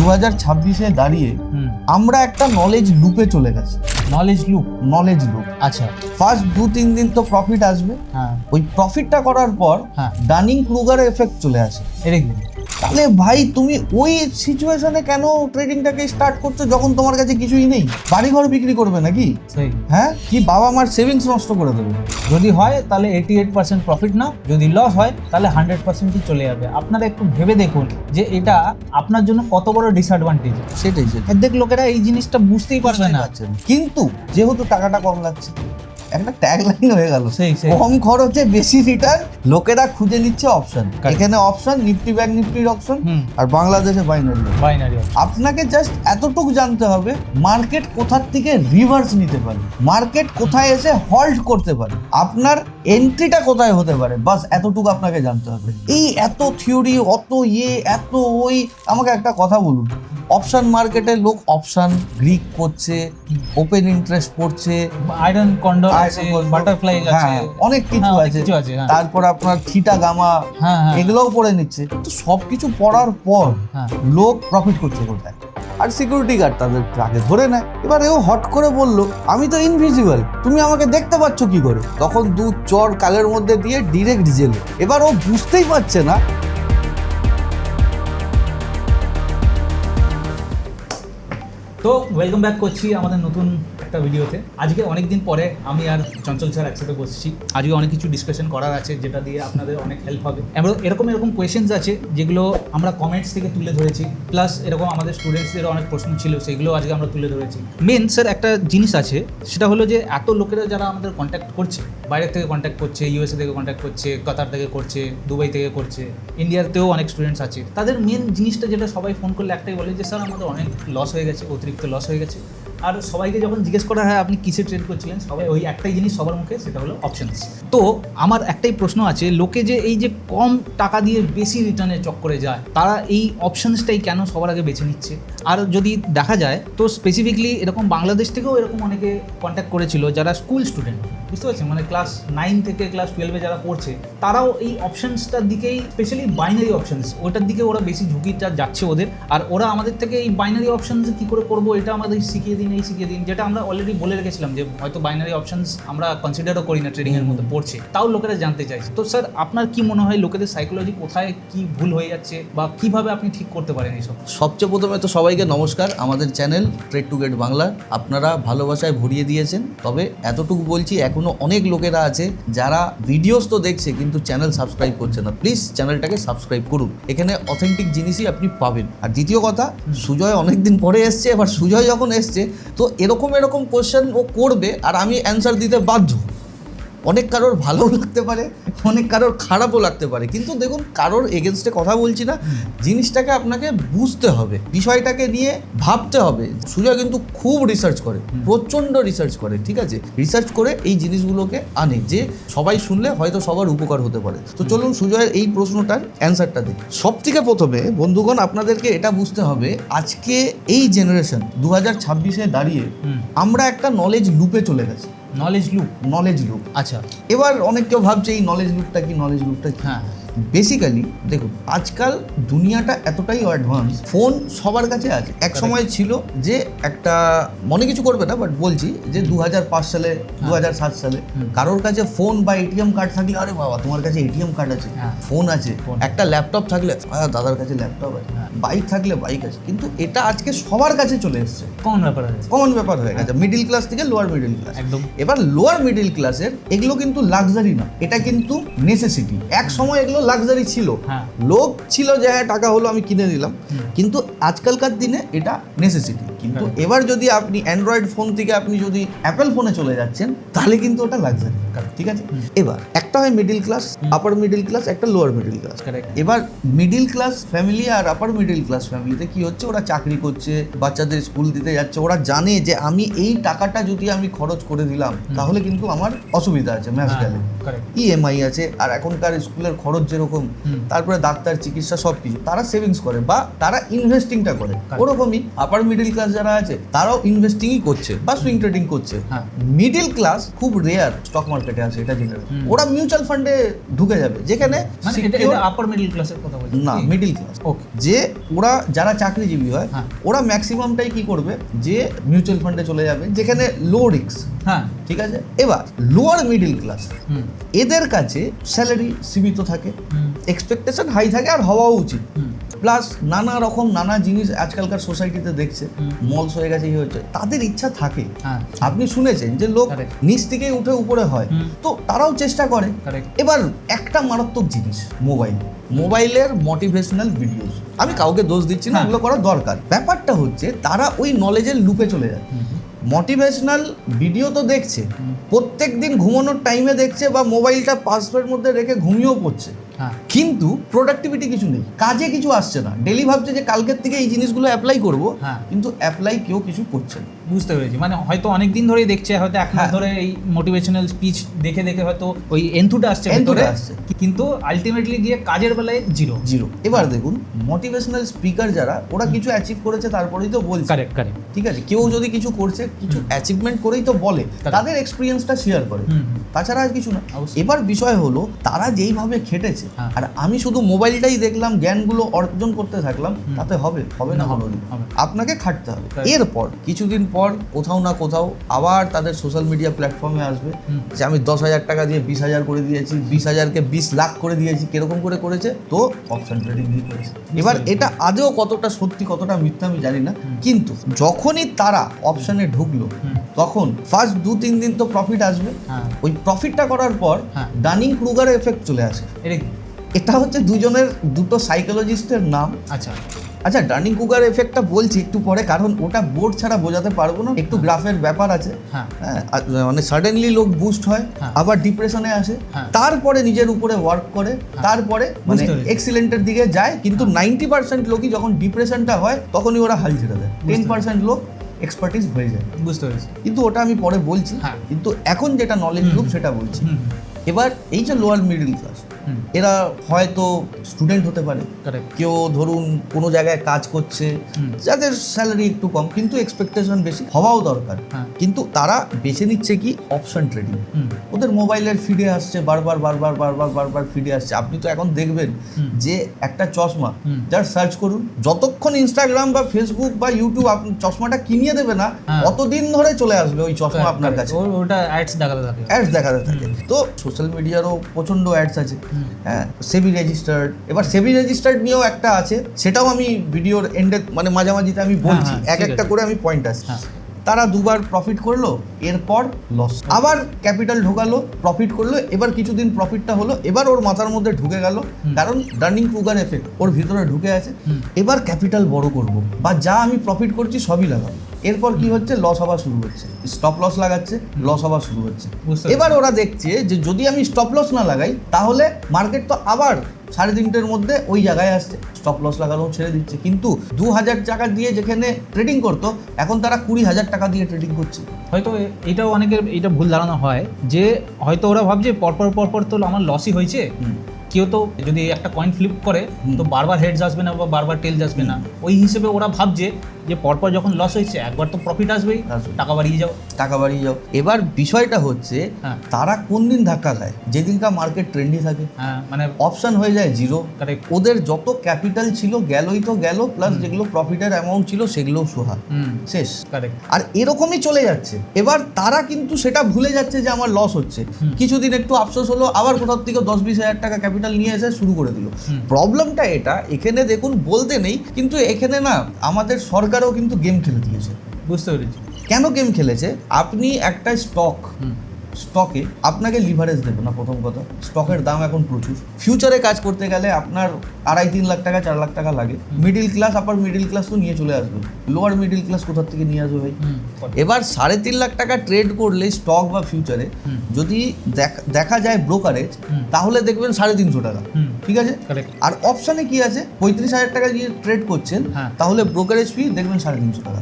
2026-এ দাঁড়িয়ে আমরা একটা নলেজ লুপে চলে গেছি। নলেজ লুপ আচ্ছা, ফার্স্ট 2-3 দিন তো প্রফিট আসবে। হ্যাঁ, ওই প্রফিটটা করার পর হ্যাঁ, ডানিং ক্রুগার এফেক্ট চলে আসে। এটা কি? তাহলে ভাই তুমি ওই সিচুয়েশনে কেন ট্রেডিংটাকে স্টার্ট করছো যখন তোমার কাছে কিছুই নেই? বাড়িঘর বিক্রি করবে নাকি? সেই হ্যাঁ, কি বাবা মার সেভিংস নষ্ট করে দেবে? যদি হয় তাহলে 88% প্রফিট না, যদি লস হয় তাহলে 100%ই চলে যাবে। আপনারা একটু ভেবে দেখুন যে এটা আপনার জন্য কত বড় ডিসঅ্যাডভান্টেজ। সেটাই অর্ধেক লোকেরা এই জিনিসটা বুঝতেই পারবে না। কিন্তু যেহেতু টাকাটা কম লাগছে, একটা ট্যাগলাইন হয়ে গেল, সেই কম খরচে বেশি রিটার্ন। লোকেরা খুঁজে নিচ্ছে অপশন। এখানে অপশন নিফটি ব্যাংক নিফটির অপশন, আর বাংলাদেশে বাইনারি। আপনাকে জাস্ট এতটুকু জানতে হবে মার্কেট কোথার থেকে রিভার্স নিতে পারে, মার্কেট কোথায় এসে হল্ট করতে পারে, আপনার এন্ট্রিটা কোথায় হতে পারে, বাস এতটুকু আপনাকে জানতে হবে। এই এত থিওরি, অত এত ওই। আমাকে একটা কথা বলুন, অপশন মার্কেটে লোক অপশন গ্রিক করছে, ওপেন ইন্টারেস্ট পড়ছে, আয়রন কন্ডর আছে, বাটারফ্লাই আছে, অনেক কিছু আছে। তারপর আপনার থিটা গামা, এগুলোও পড়ে নিচ্ছে। তো সবকিছু পড়ার পর লোক প্রফিট করছে কোথায়? আর সিকিউরিটি গার্ড তাদের আগে ধরে নেয়। এবার এও হট করে বললো আমি তো ইনভিজিবল, তুমি আমাকে দেখতে পাচ্ছ কি করে? তখন দু চর কালের মধ্যে দিয়ে ডিরেক্ট জেলে। এবার ও বুঝতেই পারছে না। তো ওয়েলকাম ব্যাক করছি আমাদের নতুন একটা ভিডিওতে। আজকে অনেকদিন পরে আমি আর চঞ্চল স্যার একসাথে বসছি। আজকে অনেক কিছু ডিসকাশন করার আছে, যেটা দিয়ে আপনাদের অনেক হেল্প হবে। এরকম কোয়েশ্চেন্স আছে যেগুলো আমরা কমেন্টস থেকে তুলে ধরেছি, প্লাস এরকম আমাদের স্টুডেন্টসদেরও অনেক প্রশ্ন ছিল, সেগুলো আজকে আমরা তুলে ধরেছি। মেন স্যার একটা জিনিস আছে, সেটা হলো যে এত লোকেরা যারা আমাদের কন্ট্যাক্ট করছে, বাইরের থেকে কন্ট্যাক্ট করছে, ইউএসএ থেকে কন্ট্যাক্ট করছে, কাতার থেকে করছে, দুবাই থেকে করছে, ইন্ডিয়াতেও অনেক স্টুডেন্টস আছে। তাদের মেন জিনিসটা যেটা সবাই ফোন করলে একটাই বলে যে স্যার আমাদের অনেক লস হয়ে গেছে, অতিরিক্ত লস হয়ে গেছে। আর সবাইকে যখন জিজ্ঞেস করা হয় আপনি কিসে ট্রেড করছিলেন, সবাই ওই একটাই জিনিস সবার মুখে, সেটা হলো অপশনস। তো আমার একটাই প্রশ্ন আছে, লোকে যে এই যে কম টাকা দিয়ে বেশি রিটার্নের চক্করে যায়, তারা এই অপশনসটাই কেন সবার আগে বেছে নিচ্ছে? আর যদি দেখা যায় তো স্পেসিফিকলি এরকম বাংলাদেশ থেকেও এরকম অনেকে কন্ট্যাক্ট করেছিল যারা স্কুল স্টুডেন্ট, বুঝতে পারছেন, মানে ক্লাস 9 থেকে ক্লাস 12-এ যারা পড়ছে, তারাও এই অপশনসটার দিকেই, স্পেশালি বাইনারি অপশনস, ওটার দিকে ওরা বেশি ঝুঁকিটা যাচ্ছে ওদের। আর ওরা আমাদের থেকে এই বাইনারি অপশনস কী করে করবো এটা আমাদের শিখিয়ে দিন, যেটা আমরা অলরেডি বলে রেখেছিলাম যে হয়তো বাইনারি অপশনস আমরা কনসিডারও করি না, ট্রেডিংয়ের মধ্যে পড়ছে, তাও লোকেরা জানতে চাইছে। তো স্যার আপনার কি মনে হয় লোকেদের সাইকোলজি কোথায় কি ভুল হয়ে যাচ্ছে, বা কিভাবে আপনি ঠিক করতে পারেন এইসব? সবচেয়ে প্রথমে তো সবাইকে নমস্কার। আমাদের channel trade to get Bangla আপনারা ভালোবাসায় ভরিয়ে দিয়েছেন। তবে এতটুকু বলছি, এখনো অনেক লোকেরা আছে যারা ভিডিওস তো দেখছে কিন্তু চ্যানেল সাবস্ক্রাইব করছে না। প্লিজ চ্যানেলটাকে সাবস্ক্রাইব করুন, এখানে অথেন্টিক জিনিসই আপনি পাবেন। আর দ্বিতীয় কথা, সুজয় অনেকদিন পরে এসছে। এবার সুজয় যখন এসছে তো এরকম কোশ্চেন ও করবে, আর আমি অ্যান্সার দিতে বাধ্য। অনেক কারোর ভালোও লাগতে পারে, অনেক কারোর খারাপও লাগতে পারে, কিন্তু দেখুন কারোর এগেনস্টে কথা বলছি না। জিনিসটাকে আপনাকে বুঝতে হবে, বিষয়টাকে নিয়ে ভাবতে হবে। সুজয় কিন্তু খুব রিসার্চ করে, প্রচণ্ড রিসার্চ করে, ঠিক আছে? রিসার্চ করে এই জিনিসগুলোকে আনে যে সবাই শুনলে হয়তো সবার উপকার হতে পারে। তো চলুন সুজয়ের এই প্রশ্নটার অ্যান্সারটা দিই। সব থেকে প্রথমে বন্ধুগণ আপনাদেরকে এটা বুঝতে হবে, আজকে এই জেনারেশন 2026-এ দাঁড়িয়ে আমরা একটা নলেজ লুপে চলে গেছি। Knowledge loop. আচ্ছা, এবার অনেক কেউ ভাবছে এই নলেজ লুপটা কি? হ্যাঁ, বেসিক্যালি দেখুন আজকাল দুনিয়াটা এতটাই অ্যাডভান্স, ফোন সবার কাছে আছে। এক সময় ছিল যে একটা, মনে কিছু করবে না বাট বলছি যে 2005 সালে 2007 সালে কারোর কাছে ফোন বা এটিএম কার্ড থাকলে আরে বাবা তোমার কাছে এটিএম কার্ড আছে, ফোন আছে, একটা ল্যাপটপ থাকলে দাদার কাছে ল্যাপটপ আছে, বাইক থাকলে বাইক আছে। কিন্তু এটা আজকে সবার কাছে চলে এসছে, কমন ব্যাপার হয়ে গেছে। মিডিল ক্লাস থেকে লোয়ার মিডিল ক্লাস। একদম। এবার লোয়ার মিডিল ক্লাসের এগুলো কিন্তু লাক্সারি না, এটা কিন্তু নেসেসিটি। এক সময় এগুলো লাক্সারি ছিল, লোক ছিল যে হ্যাঁ টাকা হলো আমি কিনে নিলাম, কিন্তু আজকালকার দিনে এটা নেসেসিটি। কিন্তু এবার যদি আপনি অ্যান্ড্রয়েড ফোন থেকে আপনি যদি অ্যাপেল ফোনে চলে যাচ্ছেন, তাহলে কিন্তু ওটা লাক্সারি, ঠিক আছে? এবার একটা হয় মিডিল ক্লাস, আপার মিডিল ক্লাস, একটা লোয়ার মিডিল ক্লাস। এবার মিডিল ক্লাস ফ্যামিলি আর আপার মিডিল ক্লাস ফ্যামিলিতে কি হচ্ছে, ওরা চাকরি করছে, বাচ্চাদের স্কুল দিতে যাচ্ছে, ওরা জানে যে আমি এই টাকাটা যদি আমি খরচ করে দিলাম তাহলে কিন্তু আমার অসুবিধা আছে, ম্যাচ গেলে ইএমআই আছে, আর এখনকার স্কুলের খরচ যেরকম, তারপরে ডাক্তার, চিকিৎসা, সব কিছু তারা সেভিংস করে বা তারা ইনভেস্টিংটা করে। ওরকমই আপার মিডিল ক্লাস যারা আছে তারাও ইনভেস্টিংই করছে বা সুইং ট্রেডিং করছে। হ্যাঁ। মিডিল ক্লাস খুব রেয়ার স্টক মার্কেটে আছে, এটা জেনে রাখো। ওরা মিউচুয়াল ফান্ডে ঢুকে যাবে, যেখানে মানে এটা secure- আপার মিডল ক্লাসের কথা বলছি না, মিডিল ক্লাস। ওকে। যে ওরা যারা চাকরিজীবী হয় হ্যাঁ। ওরা ম্যাক্সিমামটাই কি করবে, যে মিউচুয়াল ফান্ডে চলে যাবে, যেখানে লো রিস্ক। হ্যাঁ। ঠিক আছে, এবার লোয়ার মিডিল ক্লাস হুম। এদের কাছে স্যালারি সীমিত থাকে, হুম। এক্সপেকটেশন হাই থাকে, আর হওয়াও উচিত। হুম। প্লাস নানা জিনিস আজকালকার সোসাইটিতে দেখছে, মলস হয়ে গেছে, ইয়ে হচ্ছে, তাদের ইচ্ছা থাকে। হ্যাঁ। আপনি শুনেছেন যে লোক Correct. নিচ থেকেই উঠে উপরে হয়, হুম। তো তারাও চেষ্টা করে। Correct. এবার একটা মারাত্মক জিনিস মোবাইলের মোটিভেশনাল ভিডিওস, আমি কাউকে দোষ দিচ্ছি না, হ্যাঁ। ওগুলো করা দরকার। ব্যাপারটা হচ্ছে তারা ওই নলেজের লুপে চলে যায়। মোটিভেশনাল ভিডিও তো দেখছে, প্রত্যেক দিন ঘুমানোর টাইমে দেখছে, বা মোবাইলটা পাসওয়ার্ড মধ্যে রেখে ঘুমিয়েও পড়ছে, হ্যাঁ। কিন্তু প্রোডাক্টিভিটি কিছু নেই, কাজে কিছু আসছে না। ডেলি ভাবছে যে কালকের থেকে এই জিনিসগুলো অ্যাপ্লাই করব, হ্যাঁ। কিন্তু অ্যাপ্লাই কেউ কিছু করছে না। বুঝতে পেরেছি, মানে হয়তো অনেক দিন ধরেই দেখছে, হয়তো এক মাস হ্যাঁ। ধরে এই মোটিভেশনাল স্পিচ দেখে দেখে হয়তো ওই এন্থুটা আসছে এন্থুটা ভেতরে, আসছে। কিন্তু আলটিমেটলি গিয়ে কাজের বেলায় জিরো। এবার দেখুন, মোটিভেশনাল স্পিকার যারা, ওরা কিছু অ্যাচিভ করেছে তারপরেই তো বলছে। Correct correct. ঠিক আছে, কেউ যদি কিছু করছে, কিছু অ্যাচিভমেন্ট করেই তো বলে, তাদের এক্সপিরিয়েন্সটা শেয়ার করে, তাছাড়া আর কিছু না। অবশ্যই। এবার বিষয় হলো তারা যেইভাবে খেটেছে, হ্যাঁ। আর আমি শুধু মোবাইলটাই দেখলাম, জ্ঞানগুলো অর্জন করতে থাকলাম, তাতে হবে না না, হবে কোনোদিন। হবে। আপনাকে খাটতে হবে। Correct. এরপর কিছুদিন পর কোথাও না কোথাও আবার তাদের সোশ্যাল মিডিয়া প্ল্যাটফর্মে আসবে যে আমি 10,000 টাকা দিয়ে 20,000 করে দিয়েছি, 20,000কে 20 লাখ করে দিয়েছি, কিরকম করে করেছে, তো অপশন ট্রেডিং দিয়ে করেছে। এবার এটা আদৌ কতটা সত্যি কতটা মিথ্যা আমি জানি না, কিন্তু যখনই তারা অপশনে ঢুকলো, তখন ফার্স্ট 2-3 দিন তো প্রফিট আসবে। হ্যাঁ। ওই প্রফিটটা করার পর হ্যাঁ। ডানিং ক্রুগার এফেক্ট চলে আসে। এটা কি? এটা হচ্ছে দুটো সাইকোলজিস্টের নাম। আচ্ছা। আচ্ছা, ডানিং ক্রুগার এফেক্টটা বলছি একটু পরে, কারণ ওটা বোর্ড ছাড়া বোঝাতে পারবো না, একটু গ্রাফের ব্যাপার আছে। হ্যাঁ। হ্যাঁ, মানে সাডেনলি লোক বুস্ট হয়, হ্যাঁ। আবার ডিপ্রেশনে আসে, হ্যাঁ। তারপরে নিজের উপরে ওয়ার্ক করে, তারপরে মানে বুঝতে পেরেছি। এক্সিলেন্টের দিকে যায়। কিন্তু 90% লোকই যখন ডিপ্রেশনটা হয়, তখনই ওরা হাল ছেড়ে দেয়। 10% লোক এক্সপার্টিস হয়ে যায়। বুঝতে পেরেছি। কিন্তু ওটা আমি পরে বলছি। হ্যাঁ। কিন্তু এখন যেটা নলেজ গ্রুপ সেটা বলছি। হুম। এবার এই যে লোয়ার মিডল ক্লাস, হুম। এরা হয়তো স্টুডেন্ট হতে পারে, কারেক্ট। কেউ ধরুন কোনো জায়গায় কাজ করছে, হুম। যাদের স্যালারি একটু কম, কিন্তু এক্সপেকটেশন বেশি হওয়াও দরকার, হ্যাঁ। কিন্তু তারা বেছে নিচ্ছে কি অপশন ট্রেডিং। হুম। ওদের মোবাইলের ফিডে আসছে, বারবার ফিডে আসছে। আপনি তো এখন দেখবেন হুম। যে একটা চশমা, হুম। যার সার্চ করুন, যতক্ষণ ইনস্টাগ্রাম বা ফেসবুক বা ইউটিউব আপনি চশমাটা কিনিয়ে দেবে না, হ্যাঁ। অতদিন ধরে চলে আসবে ওই চশমা আপনার কাছে, ওটা অ্যাডস দেখাতে থাকে। অ্যাডস দেখাতে থাকে। তো সোশ্যাল মিডিয়ারও প্রচণ্ড অ্যাডস আছে। হ্যাঁ, সেবি রেজিস্টার্ড। এবার সেবি রেজিস্টার্ড নিয়েও একটা আছে, সেটাও আমি ভিডিওর এন্ডে মানে মাঝামাঝিতে আমি বলছি, হ্যাঁ, এক ঠিক একটা আছে। করে আমি পয়েন্ট আসছি। হ্যাঁ। তারা দুবার প্রফিট করলো, এরপর লস, আবার ক্যাপিটাল ঢোকালো, প্রফিট করলো, এবার কিছুদিন প্রফিটটা হলো, এবার ওর মাথার মধ্যে ঢুকে গেল, কারণ ডার্নিং ক্রুগার এফেক্ট ওর ভিতরে ঢুকে আছে, এবার ক্যাপিটাল বড় করব, বা যা আমি প্রফিট করছি সবই লাগাবো। এরপর কি হচ্ছে, লস হওয়া শুরু হচ্ছে, স্টপ লস লাগাচ্ছে, লস হওয়া শুরু হচ্ছে। বুঝতে এবার ওরা দেখছে যে যদি আমি স্টপ লস না লাগাই, তাহলে মার্কেট তো আবার 3:30-র মধ্যে ওই জায়গায় আসছে, স্টপ লস লাগানো ছেড়ে দিচ্ছে। কিন্তু 2,000 টাকা দিয়ে যেখানে ট্রেডিং করতো, এখন তারা 20,000 টাকা দিয়ে ট্রেডিং করছে। হয়তো এটাও অনেকের এটা ভুল ধারণা হয় যে হয়তো ওরা ভাবছে পরপর তো আমার লসই হয়েছে। কেউ তো যদি একটা কয়েন ফ্লিপ করে তো বারবার হেডস আসবে না বা বারবার টেলস আসবে না, ওই হিসেবে ওরা ভাবছে যে পরপর যখন লস হয়েছে একবার তো প্রফিট আসবেই, টাকা বাড়িয়ে যাও। এবার বিষয়টা হচ্ছে হ্যাঁ। তারা কোন দিন ধাক্কা খায়, যেদিনকার মার্কেট ট্রেন্ডি থাকে, হ্যাঁ, মানে অপশন হয়ে যায় জিরো। কারেক্ট। ওদের যত ক্যাপিটাল ছিল গেলই তো গেল, প্লাস যেগুলো প্রফিটের অ্যামাউন্ট ছিল সেগুলোও সোহা, শেষ। কারেক্ট। আর এরকমই চলে যাচ্ছে। এবার তারা কিন্তু সেটা ভুলে যাচ্ছে যে আমার লস হচ্ছে, কিছুদিন একটু আফসোস হলো, আবার কোথাও থেকে 10-20 হাজার টাকা ক্যাপিটাল নিয়ে এসে শুরু করে দিল। প্রবলেমটা এটা, এখানে দেখুন বলতে নেই, কিন্তু এখানে না আমাদের সরকারও কিন্তু গেম খেলে দিয়েছে। বুঝতে পেরেছি। কেন গেম খেলেছে? আপনি একটা স্টকে আপনাকে লিভারেজ দেবে না, প্রথম কথা। স্টকের দাম এখন প্রচুর। ফিউচারে কাজ করতে গেলে আপনার 2.5-3 লাখ টাকা 4 লাখ টাকা লাগে। মিডিল ক্লাস, আপার মিডিল ক্লাস তো নিয়ে চলে আসবে, লোয়ার মিডিল ক্লাস কোথার থেকে নিয়ে আসবে ভাই? এবার 3.5 লাখ টাকা ট্রেড করলে স্টক বা ফিউচারে যদি দেখা যায় ব্রোকারেজ, তাহলে দেখবেন 350 টাকা। ঠিক আছে। আর অপশানে কি আছে, 35,000 টাকা দিয়ে ট্রেড করছেন, তাহলে ব্রোকারেজ ফি দেখবেন 350 টাকা।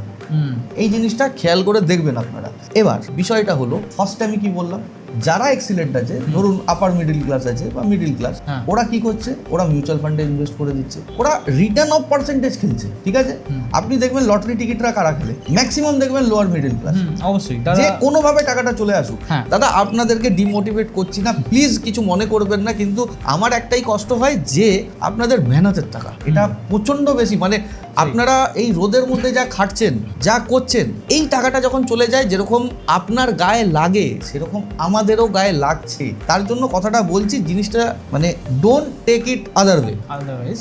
এই জিনিসটা খেয়াল করে দেখবেন আপনারা। এবার বিষয়টা হলো, ফার্স্টে আমি কি বললাম, যারা এক্সিলেন্ট আছে, ধরুন আপার মিডিল ক্লাস আছে বা মিডিল ক্লাস, হ্যাঁ। ওরা কি করছে, ওরা মিউচুয়াল ফান্ডে ইনভেস্ট করে দিচ্ছে, ওরা রিটার্ন অফ পার্সেন্টেজ খেলছে, ঠিক আছে। আপনি দেখবেন লটারি টিকিটরা কারা খেলে, ম্যাক্সিমাম দেখবেন লোয়ার মিডিল ক্লাস, অবশ্যই যে কোনোভাবে টাকাটা চলে আসুক। হ্যাঁ। দাদা আপনাদেরকে ডিমোটিভেট করছি না, প্লিজ কিছু মনে করবেন না, কিন্তু আমার একটাই কষ্ট হয় যে আপনাদের মেহনতের টাকা এটা প্রচন্ড বেশি, মানে আপনারা এই রোদের মধ্যে যা খাটছেন, যা করছেন, এই টাকাটা যখন চলে যায়, যেরকম আপনার গায়ে লাগে সেরকম আমাদেরও গায়ে লাগছে। তার জন্য কথাটা বলছি, জিনিসটা মানে don't take it other way. Otherwise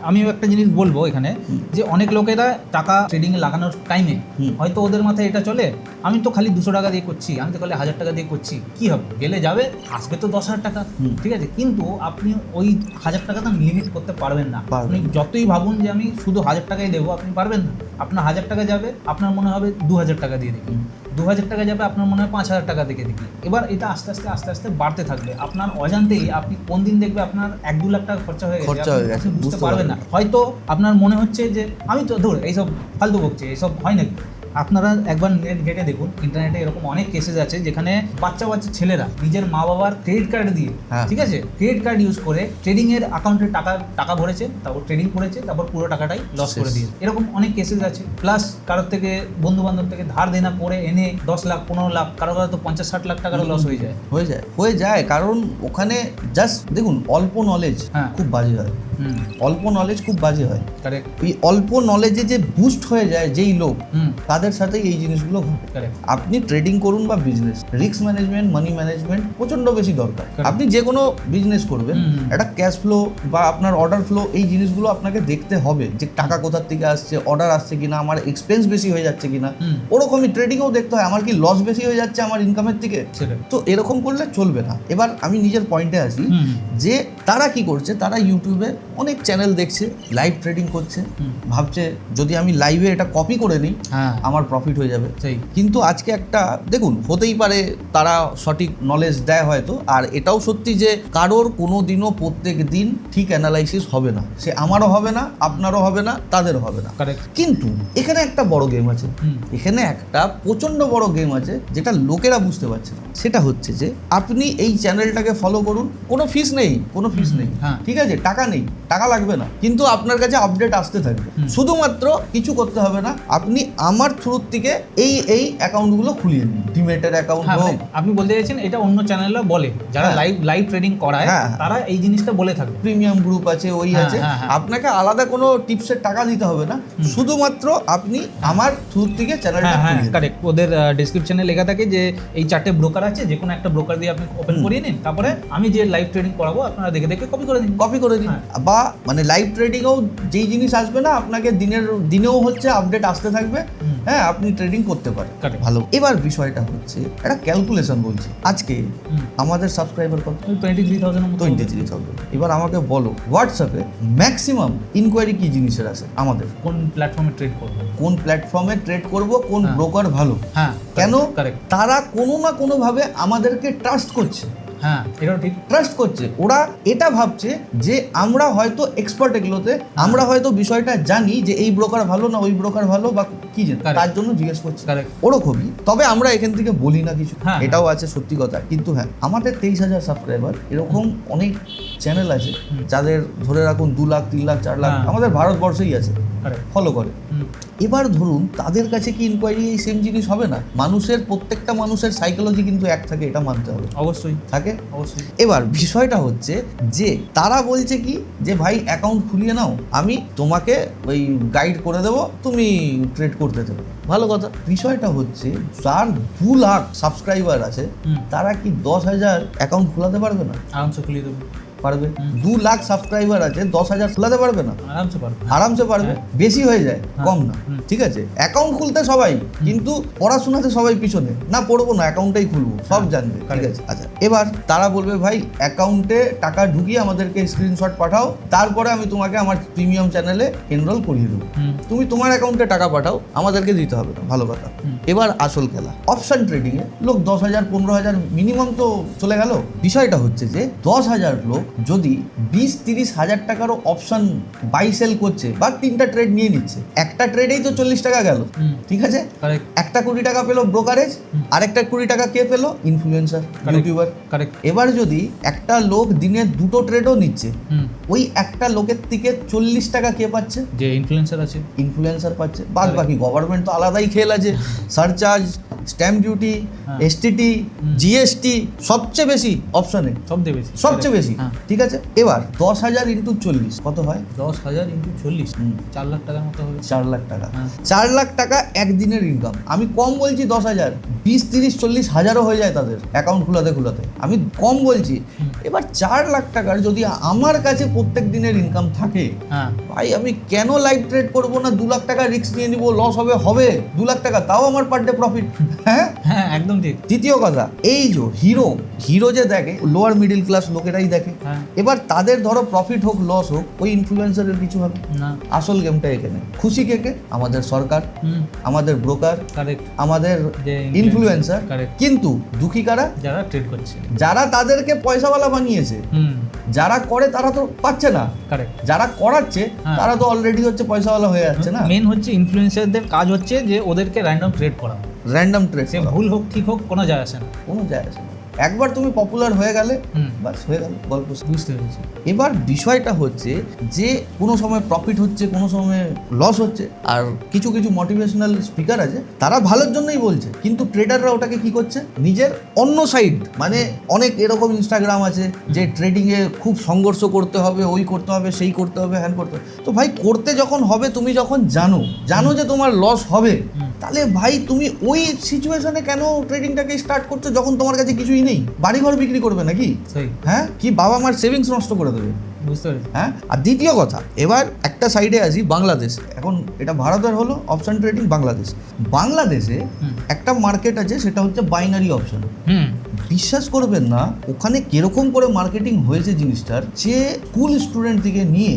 আমি একটা জিনিস বলবো এখানে, যে অনেক লোকেরা টাকা ট্রেডিং এ লাগানোর টাইমে হয়তো ওদের মাথায় এটা চলে, আমি তো খালি 200 টাকা দিয়ে করছি, আমি তো খালি 1000 টাকা দিয়ে করছি, কি হবে, গেলে যাবে, আসবে তো 10,000 টাকা, ঠিক আছে। কিন্তু আপনি ওই 1000 টাকা তো লিমিট করতে পারবেন না। আপনি যতই ভাবুন যে আমি শুধু 1000 টাকাই দেবো, আপনি পারবেন না। আপনার 1000 টাকা যাবে, আপনার মনে হবে 2000 টাকা দিয়ে দেখি, 2000 টাকা যাবে, আপনার মনে হয় 5000 টাকা থেকে দেখি। এবার এটা আস্তে আস্তে বাড়তে থাকবে, আপনার অজান্তেই আপনি কোন দিন দেখবে আপনার 1-2 লাখ টাকা খরচা হয়ে গেছে, আপনি বুঝতে পারবেন না। হয়তো আপনার মনে হচ্ছে যে আমি তো ধর এইসব ফালতু বকছি, এইসব হয় নাকি। আপনারা একবার নেট ঘেটে দেখুন, ইন্টারনেটে এরকম অনেক কেসেস আছে যেখানে বাচ্চা ছেলেরা নিজের মা বাবার ক্রেডিট কার্ড দিয়ে, ঠিক আছে, ক্রেডিট কার্ড ইউজ করে ট্রেডিং এর অ্যাকাউন্টে টাকা ভরেছে, তারপর ট্রেডিং করেছে, তারপর পুরো টাকাটাই লস করে দিয়েছে। এরকম অনেক কেসেস আছে। প্লাস কারোর থেকে, বন্ধু বান্ধব থেকে ধার দেনা করে এনে 10 লাখ 15 লাখ, কারো তো 50-60 লাখ টাকারও লস হয়ে যায়। কারণ ওখানে জাস্ট দেখুন, অল্প নলেজ খুব বাজে হয়, অল্প নলেজ খুব বাজে হয়। কারেক্ট। এই অল্প নলেজে যে বুস্ট হয়ে যায় যেই লোক, তাদের সাথে এই জিনিসগুলো ঘটে। আপনি ট্রেডিং করুন বা business, risk management, money management প্রচন্ড বেশি দরকার। আপনি যে কোনো বিজনেস করবেন, একটা ক্যাশ ফ্লো বা আপনার অর্ডার ফ্লো, এই জিনিসগুলো আপনাকে দেখতে হবে, যে টাকা কোথার থেকে আসছে, অর্ডার আসছে কিনা, আমার এক্সপেন্স বেশি হয়ে যাচ্ছে কিনা। ওরকমই ট্রেডিংও দেখতে হয়, আমার কি লস বেশি হয়ে যাচ্ছে আমার ইনকামের থেকে। তো এরকম করলে চলবে না। এবার আমি নিজের পয়েন্টে আসি, যে তারা কি করছে, তারা ইউটিউবে অনেক চ্যানেল দেখছে, লাইভ ট্রেডিং করছে, ভাবছে যদি আমি লাইভে এটা কপি করে নিই আমার প্রফিট হয়ে যাবে। কিন্তু আজকে একটা দেখুন, হতেই পারে তারা সঠিক নলেজ দেয় হয়তো, আর এটাও সত্যি যে কারোর কোনো দিনও প্রত্যেক দিন ঠিক অ্যানালাইসিস হবে না, সে আমারও হবে না, আপনারও হবে না, তাদেরও হবে না। কিন্তু এখানে একটা বড় গেম আছে, এখানে একটা প্রচন্ড বড় গেম আছে, যেটা লোকেরা বুঝতে পারছে না। সেটা হচ্ছে যে আপনি এই চ্যানেলটাকে ফলো করুন, কোনো ফিস নেই, ঠিক আছে, টাকা নেই, টাকা লাগবে না, কিন্তু আপনার কাছে আপডেট আসতে থাকবে। শুধুমাত্র কিছু করতে হবে না, আপনি আমার থ্রুর থেকে এই অ্যাকাউন্টগুলো খুলিয়ে নিন, ডিমেটের অ্যাকাউন্ট হোক। আপনি বলতে চাইছেন এটা অন্য চ্যানেলরা বলে, যারা লাইভ ট্রেডিং করায়, তারা এই জিনিসটা বলে থাকে। প্রিমিয়াম গ্রুপ আছে, ওই আছে, আপনাকে আলাদা কোনো টিপসের টাকা দিতে হবে না, শুধুমাত্র আপনি আমার থ্রুর থেকে চ্যানেলটা খুলিয়ে নিন। কারেক্ট। ওদের ডেসক্রিপশনে লেখা থাকে যে এই 4টে ব্রোকার আছে, যে কোনো একটা ব্রোকার দিয়ে আপনি ওপেন করিয়ে নিন, তারপরে আমি যে লাইভ ট্রেডিং করাবো আপনারা দেখে কপি করে দিন। বা মানে লাইভ ট্রেডিংও যেই জিনিস আসবে না, আপনাকে দিনেও হচ্ছে আপডেট আসতে থাকবে, হ্যাঁ, আপনি ট্রেডিং করতে পারেন ভালো। এবার বিষয়টা হচ্ছে একটা ক্যালকুলেশন বলছি, আজকে আমাদের সাবস্ক্রাইবার কত? 23,000। এবার আমাকে বলো, হোয়াটসঅ্যাপে ম্যাক্সিমাম ইনকোয়ারি কি জিনিসের আছে আমাদের? কোন প্ল্যাটফর্মে ট্রেড করব, কোন ব্রোকার ভালো। কেন? তারা কোনো না কোনো ভাবে আমাদেরকে ট্রাস্ট করছে। এটাও ঠিক, ট্রাস্ট করছে। ওরা এটা ভাবছে যে আমরা হয়তো এক্সপার্ট এগুলোতে, আমরা হয়তো বিষয়টা জানি যে এই ব্রোকার ভালো না ওই ব্রোকার ভালো বা কি জানি, তার জন্য জিজ্ঞেস করছে। ওরকমই। তবে আমরা এখান থেকে বলি না কিছু, এটাও আছে সত্যি কথা। কিন্তু হ্যাঁ, আমাদের 23,000 সাবস্ক্রাইবার, এরকম অনেক চ্যানেল আছে যাদের ধরে রাখুন 2 লাখ 3 লাখ 4 লাখ আমাদের ভারতবর্ষেই আছে ফলো করে। এবার ধরুন তাদের কাছে কি ইনকোয়ারি এই সেম জিনিস হবে না? প্রত্যেকটা মানুষের সাইকোলজি কিন্তু এক থাকে, এটা মানতে হবে। অবশ্যই থাকে। এবার বিষয়টা হচ্ছে যে তারা বলছে কি যে ভাই অ্যাকাউন্ট খুলিয়ে নাও, আমি তোমাকে ওই গাইড করে দেবো, তুমি ট্রেড করতে দেবো। ভালো কথা। বিষয়টা হচ্ছে যার 2 লাখ সাবস্ক্রাইবার আছে, তারা কি 10,000 অ্যাকাউন্ট খোলাতে পারবে না? আরামসে খুলিয়ে দেবে। পারবে। 2 লাখ সাবস্ক্রাইবার আছে, 10,000 খোলাতে পারবে না? আরামসে পারবে। বেশি হয়ে যায়, কম না। ঠিক আছে, অ্যাকাউন্ট খুলতে সবাই, কিন্তু পড়াশোনাতে সবাই পিছনে, না পড়বো না, অ্যাকাউন্টটাই খুলবো, সব জানবে। ঠিক আছে, আচ্ছা, এবার তারা বলবে ভাই অ্যাকাউন্টে টাকা ঢুকিয়ে আমাদেরকে স্ক্রিনশট পাঠাও, তারপরে আমি তোমাকে আমার প্রিমিয়াম চ্যানেলে এনরোল করিয়ে দেবো। তুমি তোমার অ্যাকাউন্টে টাকা পাঠাও, আমাদেরকে দিতে হবে না। ভালো কথা। এবার আসল খেলা, অপশন ট্রেডিংয়ে লোক 10,000 15,000 মিনিমাম তো চলে গেল। বিষয়টা হচ্ছে যে 10,000 লোক যদি 20-30 হাজার টাকারও অপশন বাই সেল করছে বা 3টা ট্রেড নিয়ে নিচ্ছে, একটা ট্রেডেই তো 40 টাকা গেল, ঠিক আছে? কারেক্ট একটা 20 টাকা পেলো ব্রোকারেজ, আরেকটা 20 টাকা কে পেলো? Influencer, YouTuber. কারেক্ট এবার যদি একটা লোক দিনে 2টো ট্রেডও নিচ্ছে, ওই একটা লোকের থেকে 40 টাকা কে পাচ্ছে? যে ইনফ্লুয়েন্সার আছে, ইনফ্লুয়েন্সার পাচ্ছে। বাদ বাকি গভর্নমেন্ট তো আলাদাই খেল আছে, surcharge, stamp duty, STT, GST, সবচেয়ে বেশি অপশনে, সবচেয়ে বেশি, সবচেয়ে বেশি, ঠিক আছে? এবার 10,000 ইন্টু 40 কত হয়? 10,000 ইন্টু 40, 4 লাখ টাকার মতো হবে। 4 লাখ টাকা। 4 লাখ টাকা একদিনের ইনকাম। আমি কম বলছি 10,000, 20-30-40 হাজারও হয়ে যায় তাদের অ্যাকাউন্ট খোলাতে খোলাতে, আমি কম বলছি। এবার 4 লাখ টাকার যদি আমার কাছে প্রত্যেক দিনের ইনকাম থাকে, ভাই আমি কেন লাইভ ট্রেড করবো না? 2 লাখ টাকা রিস্ক নিয়ে নিবো, লস হবে হবে, 2 লাখ টাকা, তাও আমার পার ডে প্রফিট। হ্যাঁ হ্যাঁ, একদম ঠিক। দ্বিতীয় কথা, এই যে হিরো যে দেখে, লোয়ার মিডিল ক্লাস লোকেরাই দেখে। এবার তাদের ধরো প্রফিট হোক লস হোক, ওই ইনফ্লুয়েন্সারের কিছু হবে না। আসল গেমটা এখানে খুশি কে কে? আমাদের সরকার, আমাদের ব্রোকার, আমাদের ইনফ্লুয়েন্সার। কিন্তু দুঃখী কারা? যারা ট্রেড করছে, যারা তাদেরকে পয়সাওয়ালা বানিয়েছে। যারা করে তারা তো পাচ্ছে না, যারা করাচ্ছে তারা তো অলরেডি হচ্ছে পয়সাওয়ালা হয়ে যাচ্ছে না। মেন হচ্ছে ইনফ্লুয়েন্সারদের কাজ হচ্ছে যে ওদেরকে র্যান্ডম ট্রেড করা, র্যান্ডম ট্রেড, সে ভুল হোক ঠিক হোক কোনো যায় আসে না, কোনো যায় আসে না। একবার তুমি পপুলার হয়ে গেলে বাস হয়ে গেল গল্প। বুঝতে পেরেছি। এবার বিষয়টা হচ্ছে যে কোনো সময় প্রফিট হচ্ছে, কোনো সময় লস হচ্ছে। আর কিছু কিছু মোটিভেশনাল স্পিকার আছে, তারা ভালোর জন্যই বলছে, কিন্তু ট্রেডাররা ওটাকে কি করছে? নিজের অন্য সাইড, মানে অনেক এরকম ইনস্টাগ্রাম আছে যে ট্রেডিংয়ে খুব সংঘর্ষ করতে হবে, ওই করতে হবে, সেই করতে হবে, হ্যান করতে হবে। তো ভাই করতে যখন হবে, তুমি যখন জানো যে তোমার লস হবে, তাহলে ভাই তুমি ওই সিচুয়েশনে কেন ট্রেডিংটাকে স্টার্ট করছো যখন তোমার কাছে কিছুই নেই? বাড়িঘর বিক্রি করবে নাকি? হ্যাঁ, কি বাবা মার সেভিংস নষ্ট করে দেবে? বুঝতে পেরেছি। হ্যাঁ। আর দ্বিতীয় কথা, এবার একটা সাইডে আসি, বাংলাদেশ। এখন এটা ভারতের হলো অপশন ট্রেডিং, বাংলাদেশে একটা মার্কেট আছে, সেটা হচ্ছে বাইনারি অপশন। বিশ্বাস করবেন না, ওখানে কিরকম করে মার্কেটিং হয়েছে জিনিসটার, যে স্কুল স্টুডেন্ট থেকে নিয়ে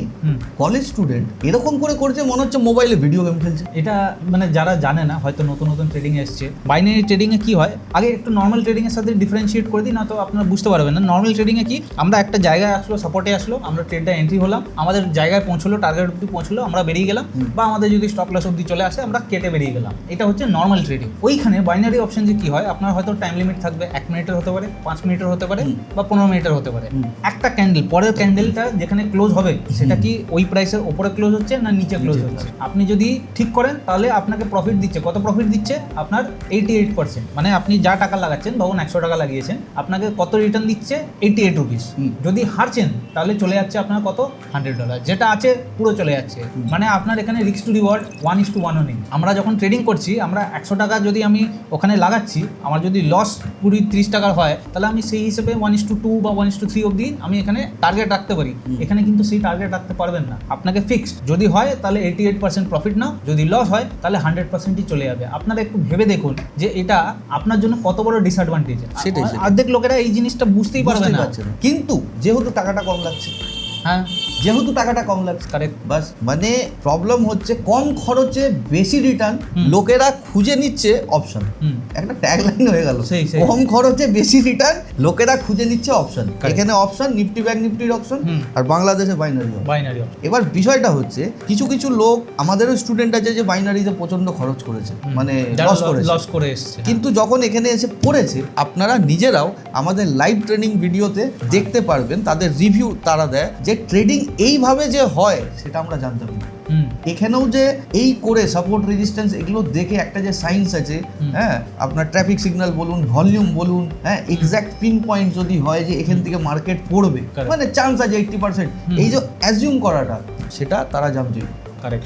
কলেজ স্টুডেন্ট এরকম করে করছে, মনে হচ্ছে মোবাইলে ভিডিও গেম খেলছে। এটা মানে যারা জানে না, হয়তো নতুন নতুন ট্রেডিং এসছে, বাইনারি ট্রেডিংয়ে কি হয়, আগে একটু নর্মাল ট্রেডিংয়ের সাথে ডিফারেন্সিয়েট করে দিই, না তো আপনারা বুঝতে পারবেন না। নর্মাল ট্রেডিংয়ে কি, আমরা একটা জায়গায় আসলো, সাপোর্টে আসলো, আমরা ট্রেডটা এন্ট্রি হলাম, আমাদের জায়গায় পৌঁছলো, টার্গেট অব্দি পৌঁছলো, আমরা বেরিয়ে গেলাম, বা আমাদের যদি স্টপ লস অব্দি চলে আসে আমরা কেটে বেরিয়ে গেলাম। এটা হচ্ছে নর্মাল ট্রেডিং। ওইখানে বাইনারি অপশন যে কি হয়, আপনার হয়তো টাইম লিমিট থাকবে, 1 মিনিটের হতে পারে, 5 মিনিটের হতে পারে, বা 15 মিনিটের হতে পারে। একটা ক্যান্ডেল, পরের ক্যান্ডেলটা যেখানে ক্লোজ হবে, সেটা কি ওই প্রাইসের ওপরে ক্লোজ হচ্ছে না নিচে ক্লোজ হচ্ছে। আপনি যদি ঠিক করেন তাহলে আপনাকে প্রফিট দিচ্ছে। কত প্রফিট দিচ্ছে? আপনার 88%। মানে আপনি যা টাকা লাগাচ্ছেন, ধরুন 100 টাকা লাগিয়েছেন, আপনাকে কত রিটার্ন দিচ্ছে? 88 রুপিস। যদি হারছেন তাহলে চলে যাচ্ছে আপনার কত? $100, যেটা আছে পুরো চলে যাচ্ছে। মানে আপনার এখানে রিস্ক টু রিওয়ার্ড 1:1 নেই। আমরা যখন ট্রেডিং করছি, আমরা 100 টাকা যদি আমি ওখানে লাগাচ্ছি, আমার যদি লস 20-30 টাকার হয়, তাহলে আমি সেই হিসেবে 1:2 বা 1:3 অবধি আমি এখানে টার্গেট রাখতে পারি। এখানে কিন্তু সেই টার্গেট রাখতে পারবেন না, আপনাকে ফিক্সড। যদি হয় তাহলে 88% প্রফিট নাও, যদি লস হয় তাহলে 100%ই চলে যাবে। আপনারা একটু ভেবে দেখুন যে এটা আপনার জন্য কত বড় ডিসঅ্যাডভান্টেজ। অর্ধেক লোকেরা এই জিনিসটা বুঝতেই পারবে না, কিন্তু যেহেতু টাকাটা কম লাগছে, যেহেতু টাকাটা কম লাগছে, কারেক্ট। বাস মানে প্রবলেম হচ্ছে কম খরচে বেশি রিটার্ন লোকেরা খুঁজে নিচ্ছে অপশন। একটা ট্যাগলাইন হয়ে গেল, কম খরচে বেশি রিটার্ন লোকেরা খুঁজে নিচ্ছে অপশন। এখানে অপশন নিফটি ব্যাংক নিফটির অপশন, আর বাংলাদেশে বাইনারি। এবার বিষয়টা হচ্ছে কিছু কিছু লোক, আমাদেরও স্টুডেন্ট আছে যে বাইনারিতে প্রচন্ড খরচ করেছে, মানে লস করে এসেছে, কিন্তু যখন এখানে এসে পড়েছে, আপনারা নিজেরাও আমাদের লাইভ ট্রেনিং ভিডিওতে দেখতে পারবেন, তাদের রিভিউ তারা দেয় যে ট্রেডিং এইভাবে যে হয় সেটা আমরা জানতে পারি। এখানেও যে এই করে সাপোর্ট রেজিস্ট্যান্স এগুলো দেখে একটা যে সায়েন্স আছে, হ্যাঁ, আপনার ট্রাফিক সিগন্যাল বলুন, ভলিউম বলুন, হ্যাঁ, এক্স্যাক্ট পিন পয়েন্ট যদি হয় যে এখান থেকে মার্কেট পড়বে, মানে চান্স আছে 80%, এই যে অ্যাজিউম করাটা, সেটা তারা জানতে।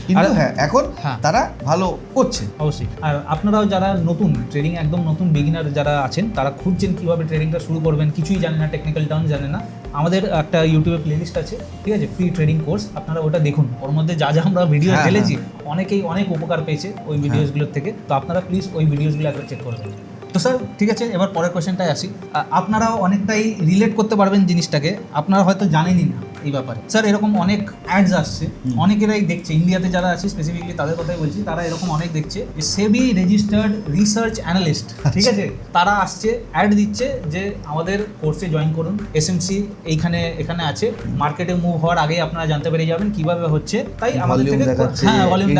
কিন্তু হ্যাঁ, এখন তারা ভালো করছে অবশ্যই। আর আপনারাও যারা নতুন ট্রেডিং, একদম নতুন বিগিনার যারা আছেন, তারা খুঁজছেন কীভাবে ট্রেডিংটা শুরু করবেন, কিছুই জানেন না, টেকনিক্যাল টার্ম জানেন না, আমাদের একটা ইউটিউবে প্লেলিস্ট আছে, ঠিক আছে, ফ্রি ট্রেডিং কোর্স, আপনারা ওটা দেখুন। ওর মধ্যে যা যা আমরা ভিডিও ঢেলেছি, অনেকেই অনেক উপকার পেয়েছে ওই ভিডিওসগুলোর থেকে। তো আপনারা প্লিজ ওই ভিডিওসগুলো একবার চেক করবেন। তো স্যার ঠিক আছে, এবার পরের কোয়েশ্চেনটায় আসি। আপনারাও অনেকটাই রিলেট করতে পারবেন জিনিসটাকে, আপনারা হয়তো জানেনই না এই ব্যাপারে। স্যার এরকম অনেক অ্যাডস আসছে, অনেকেরাই দেখছে, ইন্ডিয়াতে যারা আছে স্পেসিফিকলি তাদের কথাই বলছি, তারা এরকম অনেক দেখছে যে সেবি রেজিস্টার্ড রিসার্চ অ্যানালিস্ট, ঠিক আছে, তারা আসছে অ্যাড দিচ্ছে যে আমাদের কোর্সে জয়েন করুন, এসএমসি এখানে আছে, মার্কেটে মুভ হওয়ার আগেই আপনারা জানতে পেরে যাবেন কিভাবে হচ্ছে। তাই আমাদের থেকে ভলিউম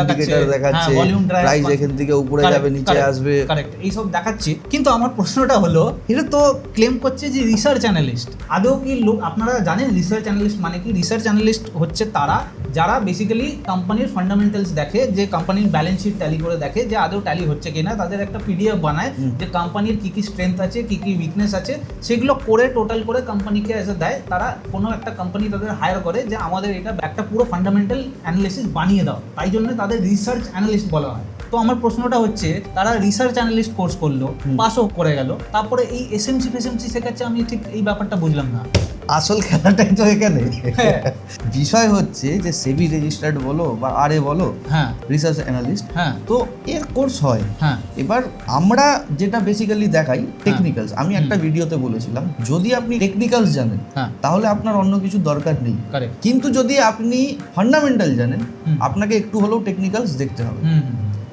দেখাচ্ছে, ভলিউম প্রাইস এখান থেকে উপরে যাবে নিচে আসবে, কারেক্ট, এইসব দেখাচ্ছে। কিন্তু আমার প্রশ্নটা হলো, এটা তো ক্লেম করছে যে রিসার্চ অ্যানালিস্ট, আদৌ কি আপনারা জানেন রিসার্চ অ্যানালিস্ট মানে কি? রিসার্চ অ্যানালিস্ট হচ্ছে তারা যারা বেসিক্যালি কোম্পানির ফান্ডামেন্টালস দেখে, যে কোম্পানির ব্যালেন্স শিট ট্যালি করে দেখে যে আদৌ ট্যালি হচ্ছে কিনা, তাদের একটা পিডিএফ বানায় যে কোম্পানির কি কি স্ট্রেংথ আছে, কি কি উইকনেস আছে, সেগুলো করে টোটাল করে কোম্পানিকে এসে দেয়। তারা কোনো একটা কোম্পানি তাদের হায়ার করে যে আমাদের এটা একটা পুরো ফান্ডামেন্টাল অ্যানালিসিস বানিয়ে দাও, তাই জন্য তাদের রিসার্চ অ্যানালিস্ট বলা হয়। তো আমার প্রশ্নটা হচ্ছে, তারা রিসার্চ অ্যানালিস্ট কোর্স করলো, পাসও করে গেল, তারপরে এই এসএমসি শেখাচ্ছে, আমি ঠিক এই ব্যাপারটা বুঝলাম না। আসল খেলাটাই তো এখানে। বিষয় হচ্ছে যে সেবি রেজিস্টার্ড বলো বা আরএ বলো, হ্যাঁ, রিসার্চ অ্যানালিস্ট, হ্যাঁ, তো এর কোর্স হয়। হ্যাঁ, এবার আমরা যেটা বেসিক্যালি দেখাই টেকনিক্যালস, আমি একটা ভিডিওতে বলেছিলাম যদি আপনি টেকনিক্যালস জানেন তাহলে আপনার অন্য কিছু দরকার নেই, কিন্তু যদি আপনি ফান্ডামেন্টাল জানেন আপনাকে একটু হলেও টেকনিক্যালস দেখতে হবে।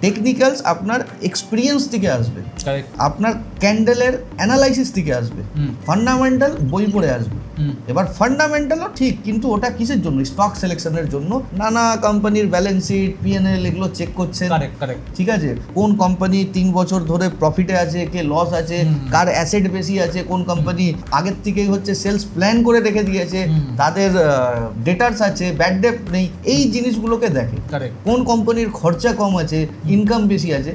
টেকনিক্যালস আপনার এক্সপিরিয়েন্স থেকে আসবে, আপনার ক্যান্ডেলের অ্যানালাইসিস থেকে আসবে, ফান্ডামেন্টাল বই পড়ে আসবে। এবার ফান্ডামেন্টালও ঠিক, কিন্তু ওটা কিসের জন্য? স্টক সিলেকশনের জন্য। নানা কোম্পানির ব্যালেন্স শিট, পিএনএল এগুলো চেক করছেন, ঠিক আছে, কোন কোম্পানি 3 বছর ধরে প্রফিটে আছে, কে লস আছে, কার অ্যাসেট বেশি আছে, কোন কোম্পানি আগের থেকেই হচ্ছে সেলস প্ল্যান করে রেখে দিয়েছে, তাদের ডেটার্স আছে, ব্যাড ডেট নেই, এই জিনিসগুলোকে দেখে। কোন কোম্পানির খরচা কম আছে, ইনকাম বেশি আছে,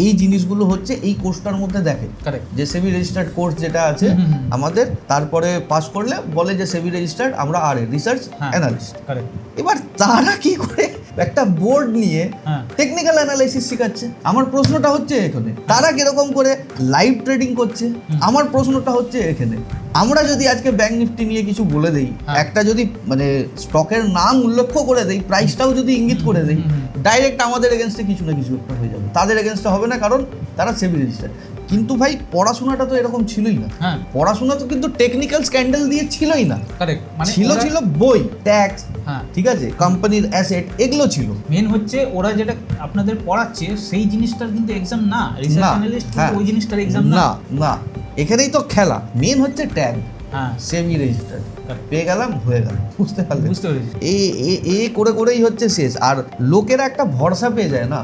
এই জিনিসগুলো হচ্ছে এই কোর্সটার মধ্যে দেখে। যে সেবি রেজিস্টার্ড কোর্স যেটা আছে আমাদের, তারপরে পাস করলে বলে যে সেবি রেজিস্টার্ড আমরা আর রিসার্চ অ্যানালিস্ট। এবার তারা কি করে একটা বোর্ড নিয়ে টেকনিক্যাল অ্যানালাইসিস শেখাচ্ছে? আমার প্রশ্নটা হচ্ছে এখানে, তারা কিরকম করে লাইভ ট্রেডিং করছে? আমার প্রশ্নটা হচ্ছে এখানে, আমরা যদি আজকে ব্যাংক নিফটি নিয়ে কিছু বলে দেই, একটা যদি মানে স্টকের নাম উল্লেখ করে দেই, প্রাইসটাও যদি ইঙ্গিত করে দেই, ডাইরেক্ট আমাদের এগেনস্টে কিছু না কিছু একটা হয়ে যাবে। তাদের এগেনস্টে হবে না, কারণ তারা সেবি রেজিস্টার্ড। কিন্তু ভাই পড়াশোনাটা তো এরকম ছিলই না। পড়াশোনা তো কিন্তু টেকনিক্যাল স্ক্যান্ডেল দিয়ে ছিলই না, ছিল বই, ট্যাক্স, ঠিক আছে, কোম্পানির অ্যাসেট, এগুলো ছিল মেন। হচ্ছে ওরা যেটা আপনাদের পড়াচ্ছে সেই জিনিসটার কিন্তু এক্সাম না, রিসার্চ অ্যানালিস্ট ওই জিনিসটার এক্সাম না। না, এখানেই তো খেলা। মেন হচ্ছে ট্যাগ, সেমি রেজিস্টার্ড পেয়ে গেলাম, হয়ে গেল। বুঝতে পেরেছি? এ করেই হচ্ছে শেষ। আর লোকেরা একটা ভরসা পেয়ে যায় না,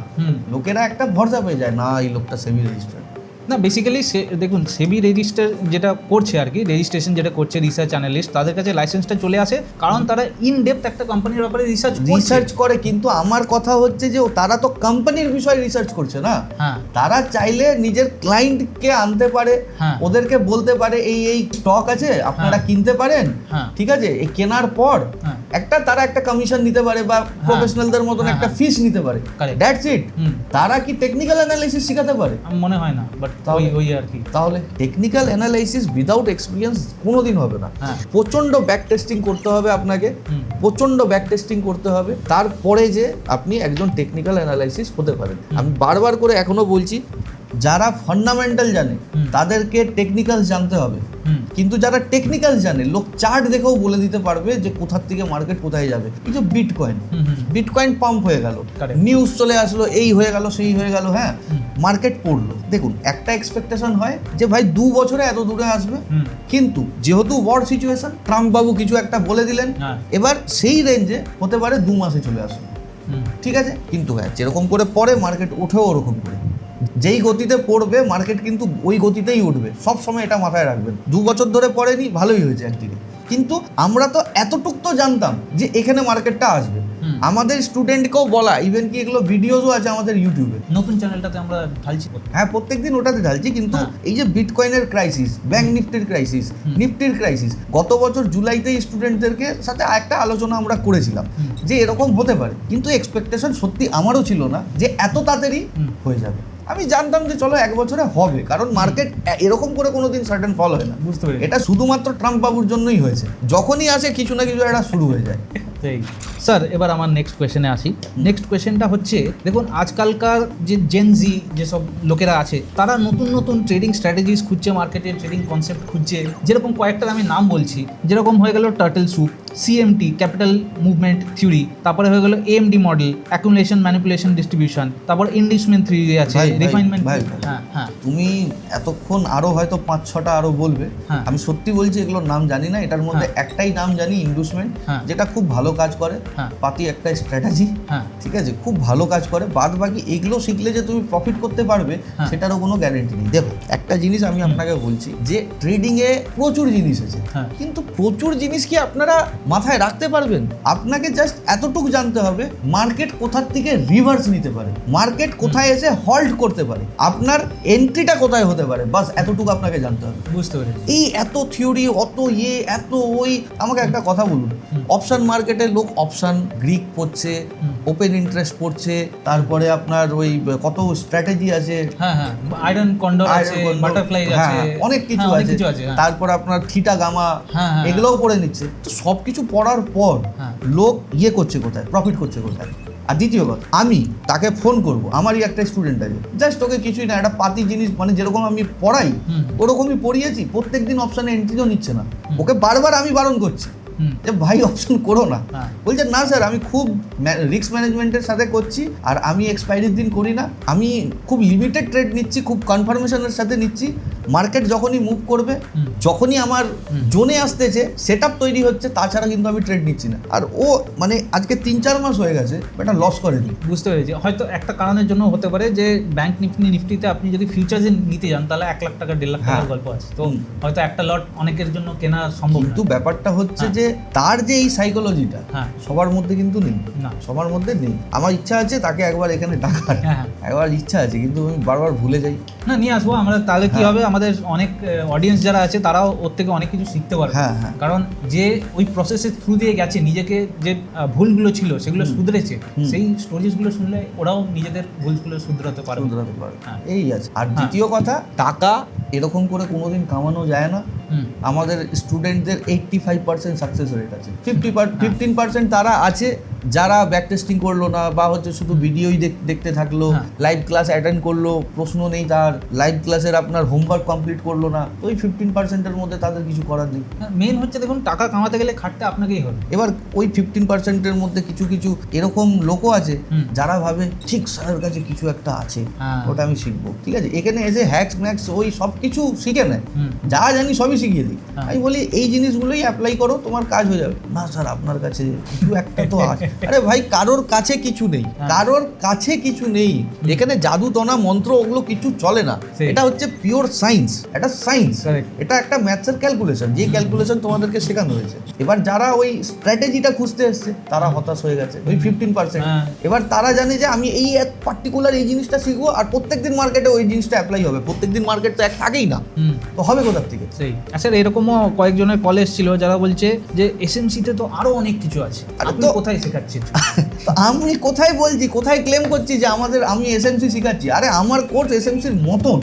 না এই লোকটা সেমি রেজিস্টার্ড না। বেসিক্যালি দেখুন, সেবি রেজিস্টার যেটা করছে আর কি, রেজিস্ট্রেশন যেটা করছে রিসার্চ অ্যানালিস্ট, তাদের কাছে লাইসেন্সটা চলে আসে, কারণ তারা ইন ডেপথ একটা কোম্পানির ব্যাপারে রিসার্চ করে। কিন্তু আমার কথা হচ্ছে যে তারা তো কোম্পানির বিষয়ে রিসার্চ করছে না। তারা চাইলে নিজের ক্লায়েন্টকে আনতে পারে, ওদেরকে বলতে পারে এই স্টক আছে, আপনারা কিনতে পারেন, ঠিক আছে, এই কেনার পর তারা একটা কমিশন নিতে পারে বা প্রফেশনালদের মতন একটা ফিস নিতে পারে, দ্যাটস ইট। তারা কি টেকনিক্যাল অ্যানালাইসিস শেখাতে পারে? মনে হয় না। বাট তাহলে টেকনিক্যাল অ্যানালাইসিস উইদাউট এক্সপিরিয়েন্স কোনোদিন হবে না। প্রচন্ড ব্যাক টেস্টিং করতে হবে আপনাকে, তারপরে যে আপনি একজন টেকনিক্যাল অ্যানালাইসিস হতে পারেন। আমি বারবার করে এখনো বলছি, যারা ফান্ডামেন্টাল জানে তাদেরকে টেকনিক্যাল জানতে হবে, কিন্তু যারা টেকনিক্যাল জানে লোক চার্ট দেখেও বলে দিতে পারবে যে কোথার থেকে মার্কেট কোথায় যাবে। এই যে বিটকয়েন পাম্প হয়ে গেল, নিউজ চলে আসলো, এই হয়ে গেল, সেই হয়ে গেল, হ্যাঁ, মার্কেট পড়লো। দেখুন, একটা এক্সপেকটেশন হয় যে ভাই 2 বছরে এত দূরে আসবে, কিন্তু যেহেতু ওয়ার সিচুয়েশন, ট্রাম্প বাবু কিছু একটা বলে দিলেন, এবার সেই রেঞ্জে হতে পারে 2 মাসে চলে আসবে, ঠিক আছে। কিন্তু হ্যাঁ, যেরকম করে পরে মার্কেট ওঠেও ওরকম করে, যেই গতিতে পড়বে মার্কেট কিন্তু ওই গতিতেই উঠবে, সব সময় এটা মাথায় রাখবেন। 2 বছর ধরে পড়েনি, ভালোই হয়েছে একদিকে, কিন্তু আমরা তো এতটুক তো জানতাম যে এখানে মার্কেটটা আসবে। আমাদের স্টুডেন্টকেও বলা, ইভেন কি এগুলো ভিডিওসও আছে আমাদের ইউটিউবে, নতুন চ্যানেলটাতে আমরা ঢালছি, হ্যাঁ, প্রত্যেকদিন ওটাতে ঢালছি। কিন্তু এই যে বিটকয়েনের ক্রাইসিস, ব্যাংক নিফটির ক্রাইসিস, নিফটির ক্রাইসিস, গত বছর জুলাইতেই স্টুডেন্টদেরকে সাথে একটা আলোচনা আমরা করেছিলাম যে এরকম হতে পারে, কিন্তু এক্সপেকটেশন সত্যি আমারও ছিল না যে এত তাড়াতাড়ি হয়ে যাবে। আমি জানতাম যে চলো 1 বছরে হবে, কারণ মার্কেট এরকম করে কোনোদিন সার্টেন ফল হয় না। বুঝতে পারি, এটা শুধুমাত্র ট্রাম্প বাবুর জন্যই হয়েছে। যখনই আসে কিছু না কিছু একটা শুরু হয়ে যায়, সেই স্যার, এবার আমার নেক্সট কোয়েশ্চেনে আসি। নেক্সট কোয়েশ্চেনটা হচ্ছে, দেখুন আজকালকার যে জেনজি যেসব লোকেরা আছে তারা নতুন নতুন ট্রেডিং স্ট্র্যাটেজিস খুঁজছে, মার্কেটে ট্রেডিং কনসেপ্ট খুঁজছে। যেরকম কয়েকটার আমি নাম বলছি, যেরকম হয়ে গেল turtle soup, CMT capital movement theory, তারপরে হয়ে গেল AMD model, accumulation manipulation distribution, তারপর ইনডিসমেন্ট থিওরি আছে, রিফাইনমেন্ট। হ্যাঁ হ্যাঁ, তুমি এতক্ষণ আরো হয়তো 5-6টা আরো বলবে, হ্যাঁ। আমি সত্যি বলছি এগুলোর নাম জানি না। এটার মধ্যে একটাই নাম জানি, ইনডুসমেন্ট, হ্যাঁ। যেটা খুব ভালো কাজ করে। হ্যাঁ। পাতি একটা স্ট্র্যাটেজি, হ্যাঁ। ঠিক আছে, খুব ভালো কাজ করে। বাদ বাকি এগুলো শিখলে যে তুমি প্রফিট করতে পারবে হ্যাঁ। সেটারও কোনো গ্যারেন্টি নেই। দেখো, একটা জিনিস আমি আপনাকে বলছি যে ট্রেডিং এ প্রচুর জিনিস আছে, হ্যাঁ। কিন্তু প্রচুর জিনিস কি আপনারা মাথায় রাখতে পারবেন? আপনাকে জাস্ট এতটুকু জানতে হবে মার্কেট কোথার থেকে রিভার্স নিতে পারে, মার্কেট কোথায় এসে হল্ট করতে পারে, আপনার এন্ট্রিটা কোথায় হতে পারে, বাস এতটুকু আপনাকে জানতে হবে। বুঝতে পেরেছি। এই এত থিওরি, অত এত ওই, আমাকে একটা কথা বলুন, অপশন মার্কেটে লোক অপশন গ্রিক পড়ছে, ওপেন ইন্টারেস্ট পড়ছে, তারপরে আপনার ওই কত স্ট্র্যাটেজি আছে, হ্যাঁ হ্যাঁ, আয়রন কন্ডর আছে, বাটারফ্লাই আছে, অনেক কিছু হ্যাঁ, আছে। হ্যাঁ। তারপর আপনার থিটা গামা, হ্যাঁ, হ্যাঁ। এগুলোও পড়ে নিচ্ছে। তো সব কিছু পড়ার পর হ্যাঁ। লোক করছে কোথায়, প্রফিট করছে কোথায়? আর দ্বিতীয় কথা, আমি তাকে ফোন করব, আমারই একটা স্টুডেন্ট আছে, জাস্ট ওকে কিছুই না, একটা পাতি জিনিস, মানে যেরকম আমি পড়াই ওরকমই পড়িয়েছি, প্রত্যেকদিন অপশানে এন্ট্রিও নিচ্ছে না। ওকে বারবার আমি বারণ করছি যে ভাই অপশন করো না। হ্যাঁ। বলছে না স্যার, আমি খুব রিস্ক ম্যানেজমেন্টের সাথে করছি, আর আমি এক্সপায়ারির দিন করি না, আমি খুব লিমিটেড ট্রেড নিচ্ছি, খুব কনফার্মেশনের সাথে নিচ্ছি। মার্কেট যখনই মুভ করবে, যখনই আমার জোনে আসতেছে, সেট আপ তৈরি হচ্ছে, তাছাড়া কিন্তু আমি ট্রেড নিচ্ছি না। আর ও মানে আজকে 3-4 মাস হয়ে গেছে, এটা লস করেনি। বুঝতে পেরেছি। হয়তো একটা কারণের জন্য হতে পারে যে ব্যাংক নিফটিতে আপনি যদি ফিউচার্সে নিতে যান তাহলে 1 লাখ টাকা 1.5 লাখ টাকার গল্প আছে, তো হয়তো একটা লট অনেকের জন্য কেনা সম্ভব। কিন্তু ব্যাপারটা হচ্ছে যে তার যে এই সাইকোলজিটা হ্যাঁ। সবার মধ্যে কিন্তু নেই, না। সবার মধ্যে নেই। আমার ইচ্ছা আছে তাকে একবার এখানে ডাকার, হ্যাঁ। একবার ইচ্ছা আছে, কিন্তু আমি বারবার ভুলে যাই। না, নিয়ে আসবো আমরা, তাহলে কি হবে, আমাদের অনেক অডিয়েন্স যারা আছে তারাও ওর থেকে অনেক কিছু শিখতে পারবে। হ্যাঁ, হ্যাঁ। কারণ যে ওই প্রসেসের থ্রু দিয়ে গেছে, নিজেকে যে ভুলগুলো ছিল সেগুলো শুধরেছে, সেই স্টোরিজগুলো শুনলে ওরাও নিজেদের ভুলগুলো শুধরাতে পারবে। হ্যাঁ। এই আছে। আর দ্বিতীয় কথা, টাকা এরকম করে কোনোদিন কামানো যায় না। আমাদের স্টুডেন্টদের 85% সাকসেস রেট আছে। 15% তারা আছে যারা ব্যাক টেস্টিং করলো না, বা হচ্ছে শুধু ভিডিওই দেখতে থাকলো, লাইভ ক্লাস অ্যাটেন্ড করলো, প্রশ্ন নেই তার, লাইভ ক্লাসের আপনার হোমওয়ার্ক কমপ্লিট করলো না, ওই 15%-এর মধ্যে তাদের কিছু করার নেই। মেন হচ্ছে দেখুন, টাকা কামাতে গেলে খাটতে আপনাকেই হবে। এবার ওই 15%-এর মধ্যে কিছু কিছু এরকম লোকও আছে যারা ভাবে ঠিক স্যারের কাছে কিছু একটা আছে, ওটা আমি শিখবো, ঠিক আছে, এখানে এসে হ্যাক্স ম্যাক্স ওই সব কিছু শিখে নেয়, যা জানি সবই শিখিয়ে দিই। আমি বলি এই জিনিসগুলোই অ্যাপ্লাই করো, তোমার কাজ হয়ে যাবে। না স্যার, আপনার কাছে কিছু একটা তো আছে। আরে ভাই, কারোর কাছে কিছু নেই, কারোর কাছে কিছু নেই। এখানে জাদু টনা মন্ত্র ওগুলো কিছু চলে না। এটা হচ্ছে পিওর সায়েন্স, এটা সায়েন্স, এটা একটা ম্যাথসের ক্যালকুলেশন, যে ক্যালকুলেশন তোমাদেরকে শেখানো হয়েছে। এবার যারা ওই স্ট্র্যাটেজিটা খুঁজতে এসছে তারা হতাশ হয়ে গেছে, ওই 15%। এবার তারা জানে যে আমি এই এক পার্টিকুলার এই জিনিসটা শিখবো, আর প্রত্যেকদিন মার্কেটে ওই জিনিসটা অ্যাপ্লাই হবে। প্রত্যেকদিন মার্কেট তো এক থাকেই না, তো হবে কোথার থেকে? সেই আচ্ছা, এরকমও কয়েকজনের কলেজ ছিল যারা বলছে যে এসএমসিতে তো আরো অনেক কিছু আছে, আপনি কোথায় শেখাচ্ছেন? আমি কোথায় বলছি, কোথায় ক্লেম করছি যে আমি এসএমসি শিখাচ্ছি? আরে আমার কোর্স এসএমসির মতন,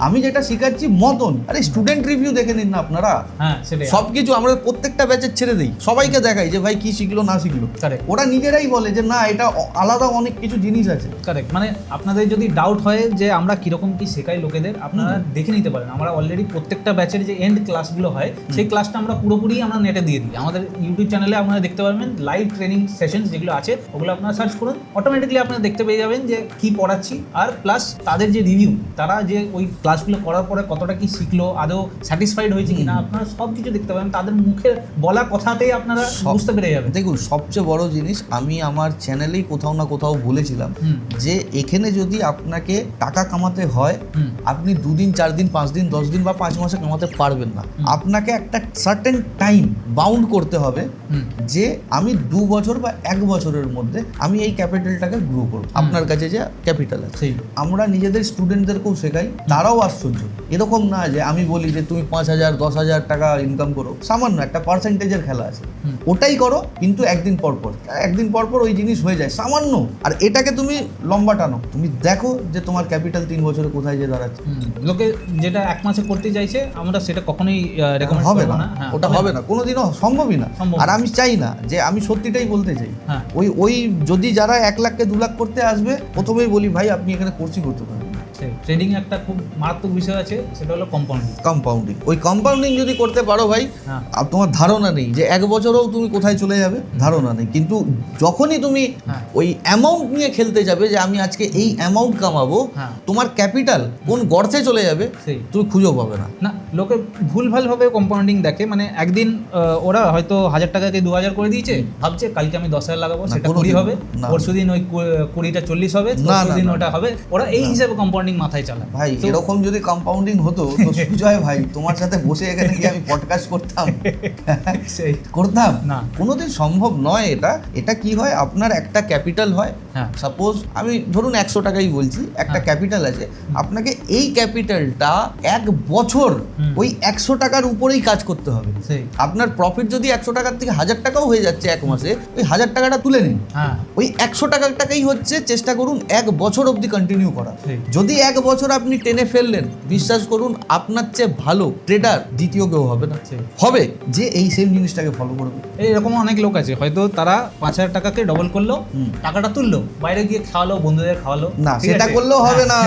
আমি যেটা শিখাচ্ছি মতন। আরে স্টুডেন্ট রিভিউ দেখে নিন না আপনারা। হ্যাঁ, সেটাই। সবকিছু আমরা প্রত্যেকটা ব্যাচের ছেড়ে দিই, সবাইকে দেখাই যে ভাই কি শিখলো না শিখলো। ওরা নিজেরাই বলে যে না, এটা আলাদা অনেক কিছু জিনিস আছে। কারেক্ট। মানে আপনাদের যদি ডাউট হয় যে আমরা কিরকম কি শেখাই লোকেদের, আপনারা দেখে নিতে পারেন। আমরা অলরেডি প্রত্যেকটা ব্যাচের যে এন্ড ক্লাসগুলো হয়, সেই ক্লাসটা আমরা পুরোপুরি আমরা নেটে দিয়ে দিই। আমাদের ইউটিউব চ্যানেলে আপনারা দেখতে পারবেন লাইভ ট্রেনিং সেশনস যেগুলো আছে, ওগুলো আপনারা সার্চ করুন, অটোমেটিকলি আপনারা দেখতে পেয়ে যাবেন যে কি পড়াচ্ছি, আর প্লাস তাদের যে রিভিউ, তারা যে ওই ক্লাসগুলো করার পরে কতটা কি শিখলো, আদৌ স্যাটিসফাইড হয়েছে কিনা, আপনারা সব কিছু দেখতে পাবেন। তাদের মুখের বলা কথাতেই আপনারা বুঝতে পেরে যাবেন। দেখুন, সবচেয়ে বড় জিনিস, আমি আমার চ্যানেলেই কোথাও না কোথাও বলেছিলাম যে এখানে যদি আপনাকে টাকা কামাতে হয়, আপনি 2 দিন 4 দিন 5 দিন 10 দিন বা 5 মাসে কামাতে পারবেন না। আপনাকে একটা সার্টেন টাইম বাউন্ড করতে হবে যে আমি 2 বছর বা 1 বছরের মধ্যে মধ্যে আমি এই ক্যাপিটালটাকে গ্রো করবো। আপনার কাছে যে ক্যাপিটাল আছে, সেই আমরা নিজেদের স্টুডেন্টদেরকেও শেখাই, তারাও আশ্চর্য। এরকম না যে আমি বলি যে তুমি 5,000 10,000 টাকা ইনকাম করো, সামান্য একটা পার্সেন্টেজের খেলা আছে, ওটাই করো, কিন্তু একদিন পর পর ওই জিনিস হয়ে যায় সামান্য। আর এটাকে তুমি লম্বা টানো, তুমি দেখো যে তোমার ক্যাপিটাল 3 বছরে কোথায় যে দাঁড়াচ্ছে। লোকে যেটা 1 মাসে করতে চাইছে আমরা সেটা কখনোই রেকমেন্ড হবে করব না, না। হ্যাঁ, ওটা হবে না, কোনোদিনও সম্ভবই না। সম্ভব আর আমি চাই না, যে আমি সত্যিটাই বলতে চাই। হ্যাঁ। ওই যদি যারা 1 লাখকে 2 লাখ করতে আসবে, প্রথমেই বলি ভাই আপনি এখানে কোর্সই করতে পারেন। ট্রেডিং একটা খুব মারাত্মক বিষয় আছে, সেটা হলো কম্পাউন্ডিং। ওই কম্পাউন্ডিং যদি করতে পারো ভাই, হ্যাঁ। আর তোমার ধারণা নেই যে 1 বছরেও তুমি কোথায় চলে যাবে, ধারণা নেই। কিন্তু যখনই তুমি হ্যাঁ। ওই অ্যামাউন্ট নিয়ে খেলতে যাবে যে আমি আজকে এই অ্যামাউন্ট কামাবো, হ্যাঁ। তোমার ক্যাপিটাল কোন গর্তে চলে যাবে সেই তুমি খুঁজেও পাবে না। না, লোকে ভুলভালভাবে কম্পাউন্ডিং দেখে, মানে একদিন ওরা হয়তো 1000 টাকাকে 2000 করে দিয়েছে, ভাবছে কালকে আমি 10,000 লাগাবো, না, সেটা কোনোদিন 20 হবে, না। পরশুদিন ওই 20টা 40 হবে, না, পরশুদিন না। ওটা হবে। ওরা এই হিসাবে কম্পাউন্ডিং মাথায় চালায়। ভাই তো- এরকম যদি কম্পাউন্ডিং হতো তো সুজয় ভাই তোমার সাথে বসে এখানে কি আমি পডকাস্ট করতাম? সেই করতাম না। কোনোদিন সম্ভব নয়। এটা কি হয়, আপনার একটা ক্যাপিটাল হয়, হ্যাঁ। সাপোজ আমি ধরুন 100 টাকাই বলছি, একটা হ্যাঁ। ক্যাপিটাল আছে, আপনাকে এই ক্যাপিটালটা 1 বছর ওই 100 টাকার উপরেই কাজ করতে হবে। সেই আপনার প্রফিট যদি 100 টাকার থেকে 1000 টাকাও হয়ে যাচ্ছে 1 মাসে, ওই 1000 টাকাটা তুলে নিন, হ্যাঁ ওই 100 টাকাটাকেই হচ্ছে চেষ্টা করুন 1 বছর অবধি কন্টিনিউ করা। সেই যদি 1 বছর আপনি টেনে ফেললেন, বিশ্বাস করুন আপনার চেয়ে ভালো ট্রেডার দ্বিতীয় কেউ হবে না। সেই হবে যে এই সেম জিনিসটাকে ফলো করবে। এরকম অনেক লোক আছে, হয়তো তারা 5,000 টাকাকে ডবল করলো, টাকাটা তুললো, বাইরে গিয়ে খাওয়ালো, বন্ধুদের খাওয়ালো, না, ঠিক সেটা আছে? করলেও হবে না।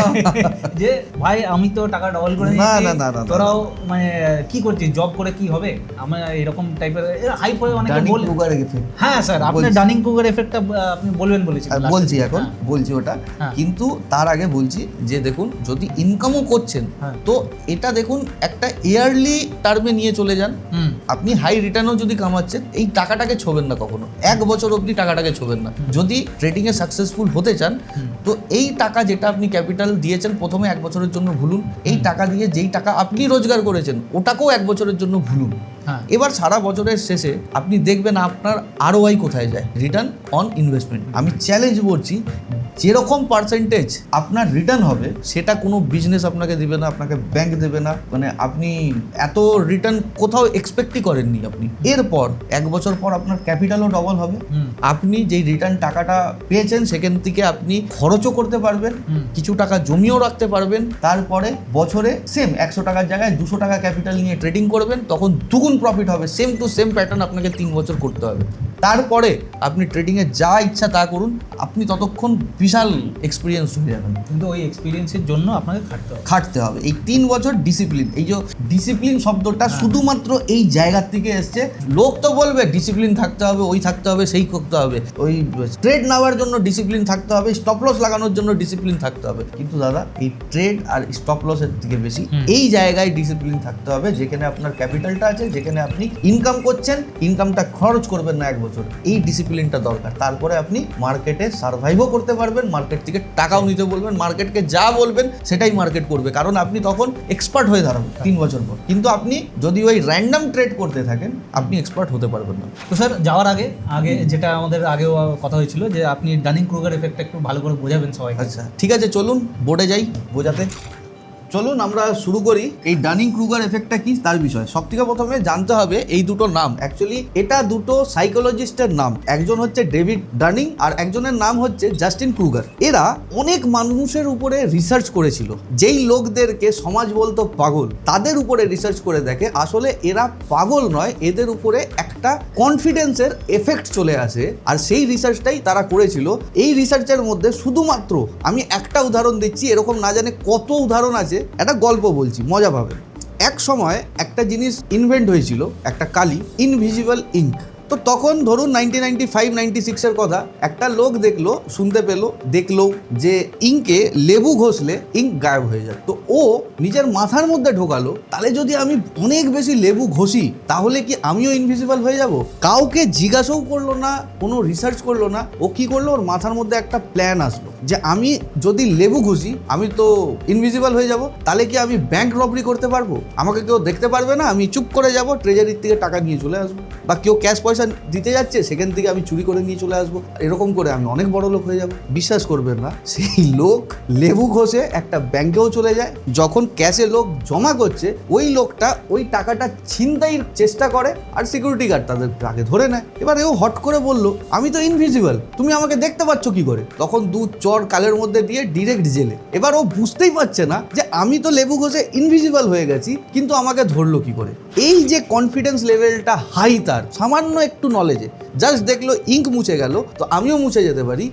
যে ভাই আমি তো টাকা ডবল করে না, নিয়েছি, না, না, না, না। তোরাও মানে কি করছিস, জব করে কি হবে, আমার এরকম টাইপের হাইপ হয়ে অনেকে ডানিং বলে। Kruger effect. হ্যাঁ স্যার, আপনি বলছি। ডানিং ক্রুগার এফেক্টটা আপনি বলেছিলেন last বলছি time। এখন হ্যাঁ। বলছি ওটা, হ্যাঁ। কিন্তু তার আগে বলছি যে দেখুন, যদি ইনকামও করছেন হ্যাঁ। তো এটা দেখুন একটা ইয়ারলি টার্মে নিয়ে চলে যান। হুম আপনি হাই রিটার্নও যদি কামাচ্ছেন, এই টাকাটাকে ছোবেন না কখনো, 1 বছর অবধি টাকাটাকে ছোবেন না। যদি ট্রেডিংয়ে সাকসেসফুল হতে চান, তো এই টাকা যেটা আপনি ক্যাপিটাল দিয়েছেন প্রথমে 1 বছরের জন্য ভুলুন, এই টাকা দিয়ে যেই টাকা আপনি রোজগার করেছেন ওটাকেও 1 বছরের জন্য ভুলুন। হ্যাঁ এবার সারা বছরের শেষে আপনি দেখবেন আপনার ROI কোথায় যায়, রিটার্ন অন ইনভেস্টমেন্ট। আমি চ্যালেঞ্জ করছি, যেরকম পার্সেন্টেজ আপনার রিটার্ন হবে সেটা কোনো বিজনেস আপনাকে দেবে না, আপনাকে ব্যাংক দেবে না, মানে আপনি এত রিটার্ন কোথাও এক্সপেক্টই করেননি আপনি। এরপর 1 বছর পর আপনার ক্যাপিটালও ডবল হবে, হুম। আপনি যেই রিটার্ন টাকাটা পেয়েছেন সেখান থেকে আপনি খরচও করতে পারবেন, হুম। কিছু টাকা জমিয়েও রাখতে পারবেন। তারপরে বছরে সেম 100 টাকার জায়গায় 200 টাকা ক্যাপিটাল নিয়ে ট্রেডিং করবেন, তখন দ্বিগুণ প্রফিট হবে। সেম টু সেম প্যাটার্ন আপনাকে 3 বছর করতে হবে। তারপরে আপনি ট্রেডিংয়ে যা ইচ্ছা তা করুন, আপনি ততক্ষণ বিশাল এক্সপিরিয়েন্স হয়ে যাবেন। কিন্তু ওই এক্সপিরিয়েন্সের জন্য আপনাকে খাটতে হবে এই 3 বছর ডিসিপ্লিন। এই যে ডিসিপ্লিন শব্দটা শুধুমাত্র এই জায়গার থেকে এসছে। লোক তো বলবে ডিসিপ্লিন থাকতে হবে, ওই থাকতে হবে, সেই করতে হবে, ওই ট্রেড নেওয়ার জন্য ডিসিপ্লিন থাকতে হবে, স্টপ লস লাগানোর জন্য ডিসিপ্লিন থাকতে হবে। কিন্তু দাদা, এই ট্রেড আর স্টপ লসের থেকে বেশি এই জায়গায় ডিসিপ্লিন থাকতে হবে, যেখানে আপনার ক্যাপিটালটা আছে, যেখানে আপনি ইনকাম করছেন, ইনকামটা খরচ করবেন না 1 বছর। এই ডিসিপ্লিনটা দরকার। তারপরে আপনি মার্কেটে সার্ভাইভও করতে পারবেন, মার্কেট থেকে টাকাও নিতে বলবেন, মার্কেটকে যা বলবেন সেটাই মার্কেট করবে, কারণ আপনি তখন এক্সপার্ট হয়ে দাঁড়াবেন 3 বছর পর। কিন্তু আপনি যদি ওই র্যান্ডম ট্রেড করতে থাকেন, আপনি এক্সপার্ট হতে পারবেন না। তো স্যার, যাওয়ার আগে যেটা আমাদের আগেও কথা হয়েছিল যে আপনি ডানিং ক্রুগার এফেক্টটা একটু ভালো করে বোঝাবেন সবাইকে। আচ্ছা ঠিক আছে, চলুন বোর্ডে যাই বোঝাতে। চলুন আমরা শুরু করি এই ডানিং ক্রুগার এফেক্টটা কি তার বিষয়ে। সবথেকে প্রথমে জানতে হবে এই দুটো নাম, অ্যাকচুয়ালি এটা দুটো সাইকোলজিস্টের নাম। একজন হচ্ছে ডেভিড ডানিং আর একজনের নাম হচ্ছে জাস্টিন ক্রুগার। এরা অনেক মানুষের উপরে রিসার্চ করেছিল। যেই লোকদেরকে সমাজ বলতো পাগল, তাদের উপরে রিসার্চ করে দেখে আসলে এরা পাগল নয়, এদের উপরে একটা কনফিডেন্সের এফেক্ট চলে আসে। আর সেই রিসার্চটাই তারা করেছিল। এই রিসার্চের মধ্যে শুধুমাত্র আমি একটা উদাহরণ দিচ্ছি, এরকম না জানে কত উদাহরণ আছে। একটা গল্প বলছি, মজা পাবেন। এক সময় একটা জিনিস ইনভেন্ট হয়েছিল, একটা কালি, ইনভিজিবল ইঙ্ক। তো তখন ধরুন 1995-96 কথা, একটা লোক দেখলো যে ইঙ্কে লেবু ঘষলে ইঙ্ক গায়েব হয়ে যায়। তো ও নিজের মাথার মধ্যে ঢোকালো, তাহলে যদি আমি অনেক বেশি লেবু ঘষি তাহলে কি আমিও ইনভিজিবল হয়ে যাব? কাউকে জিজ্ঞাসাও করলো না, কোনো রিসার্চ করলো না। ও কি করলো, ওর মাথার মধ্যে একটা প্ল্যান আসলো যে আমি যদি লেবু ঘষি আমি তো ইনভিজিবল হয়ে যাব, তাহলে কি আমি ব্যাংক রবারি করতে পারবো? আমাকে কেউ দেখতে পারবে না, আমি চুপ করে যাব, ট্রেজারির থেকে টাকা নিয়ে চলে আসবো, বা কেউ ক্যাশ পয়সা পয়সা দিতে যাচ্ছে সেখান থেকে আমি চুরি করে নিয়ে চলে আসবো, এরকম করে আমি অনেক বড় লোক হয়ে যাব। বিশ্বাস করবেন না, সেই লোক লেবু ঘষে একটা ব্যাংকেও চলে যায়, যখন ক্যাশে লোক জমা করছে ওই লোকটা ওই টাকাটা ছিনতাইয়ের চেষ্টা করে আর সিকিউরিটি গার্ড তাদের তাকে ধরে নেয়। এবার ও হট করে বলল আমি তো ইনভিজিবল, তুমি আমাকে দেখতে পাচ্ছ কি করে? তখন দু চর কালের মধ্যে দিয়ে ডিরেক্ট জেলে। এবার ও বুঝতেই পারছে না যে আমি তো লেবু ঘষে ইনভিজিবল হয়ে গেছি, কিন্তু আমাকে ধরলো কি করে। এই যে কনফিডেন্স লেভেলটা হাই, তার সামান্য একটু নলেজে জাস্ট দেখলো ইঙ্ক মুছে গেল, তো আমিও মুছে যেতে পারি।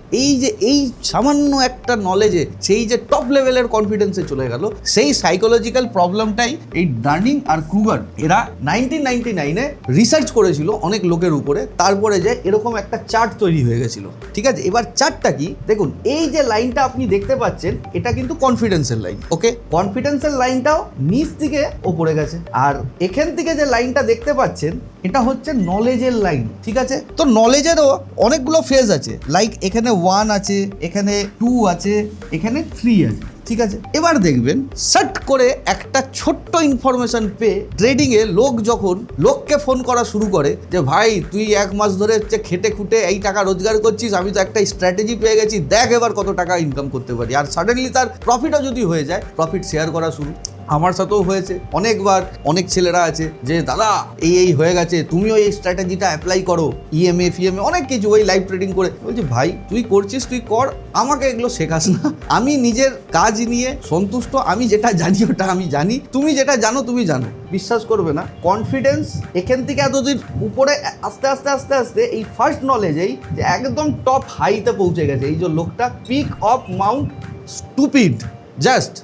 এই সামান্য একটা নলেজে সেই যে টপ লেভেলের কনফিডেন্সে চলে গেল, সেই সাইকোলজিক্যাল প্রবলেমটাই এই ডার্নিং আর ক্রুগার এরা 1999-এ রিসার্চ করেছিল অনেক লোকের উপরে, তারপরে যে এরকম একটা চার্ট তৈরি হয়ে গেছিল। ঠিক আছে, এবার চার্টটা কি দেখুন, এই যে লাইনটা আপনি দেখতে পাচ্ছেন এটা কিন্তু কনফিডেন্সের লাইন। ওকে, কনফিডেন্সের লাইনটাও নিচ থেকে ওপরে গেছে, আর এখান থেকে যে লাইনটা দেখতে পাচ্ছেন এটা হচ্ছে নলেজের লাইন। ঠিক আছে, তো নলেজেরও অনেকগুলো ফেজ আছে, লাইক এখানে 1 আছে, এখানে 2 আছে, এখানে 3 আছে। ঠিক আছে, এবার দেখবেন সাট করে একটা ছোট্ট ইনফরমেশন পেয়ে ট্রেডিংয়ে লোক যখন লোককে ফোন করা শুরু করে যে ভাই তুই 1 মাস ধরে হচ্ছে খেটে খুঁটে এই টাকা রোজগার করছিস, আমি তো একটা স্ট্র্যাটেজি পেয়ে গেছি, দেখ এবার কত টাকা ইনকাম করতে পারি। আর সাডেনলি তার প্রফিটও যদি হয়ে যায়, প্রফিট শেয়ার করা শুরু। আমার সাথেও হয়েছে অনেকবার, অনেক ছেলেরা আছে যে দাদা এই হয়ে গেছে, তুমিও এই স্ট্র্যাটেজিটা অ্যাপ্লাই করো, ইএমএ ফিএমএ অনেক কিছু, ওই লাইভ ট্রেডিং করে। বলছি ভাই তুই করছিস তুই কর, আমাকে এগুলো শেখাস না, আমি নিজের কাজ নিয়ে সন্তুষ্ট, আমি যেটা জানি ওটা আমি জানি, তুমি যেটা জানো তুমি জানো। বিশ্বাস করবে না, কনফিডেন্স এখান থেকে এতদিন উপরে আস্তে আস্তে আস্তে আস্তে এই ফার্স্ট নলেজেই যে একদম টপ হাইতে পৌঁছে গেছে এই যে লোকটা, peak of Mount stupid just.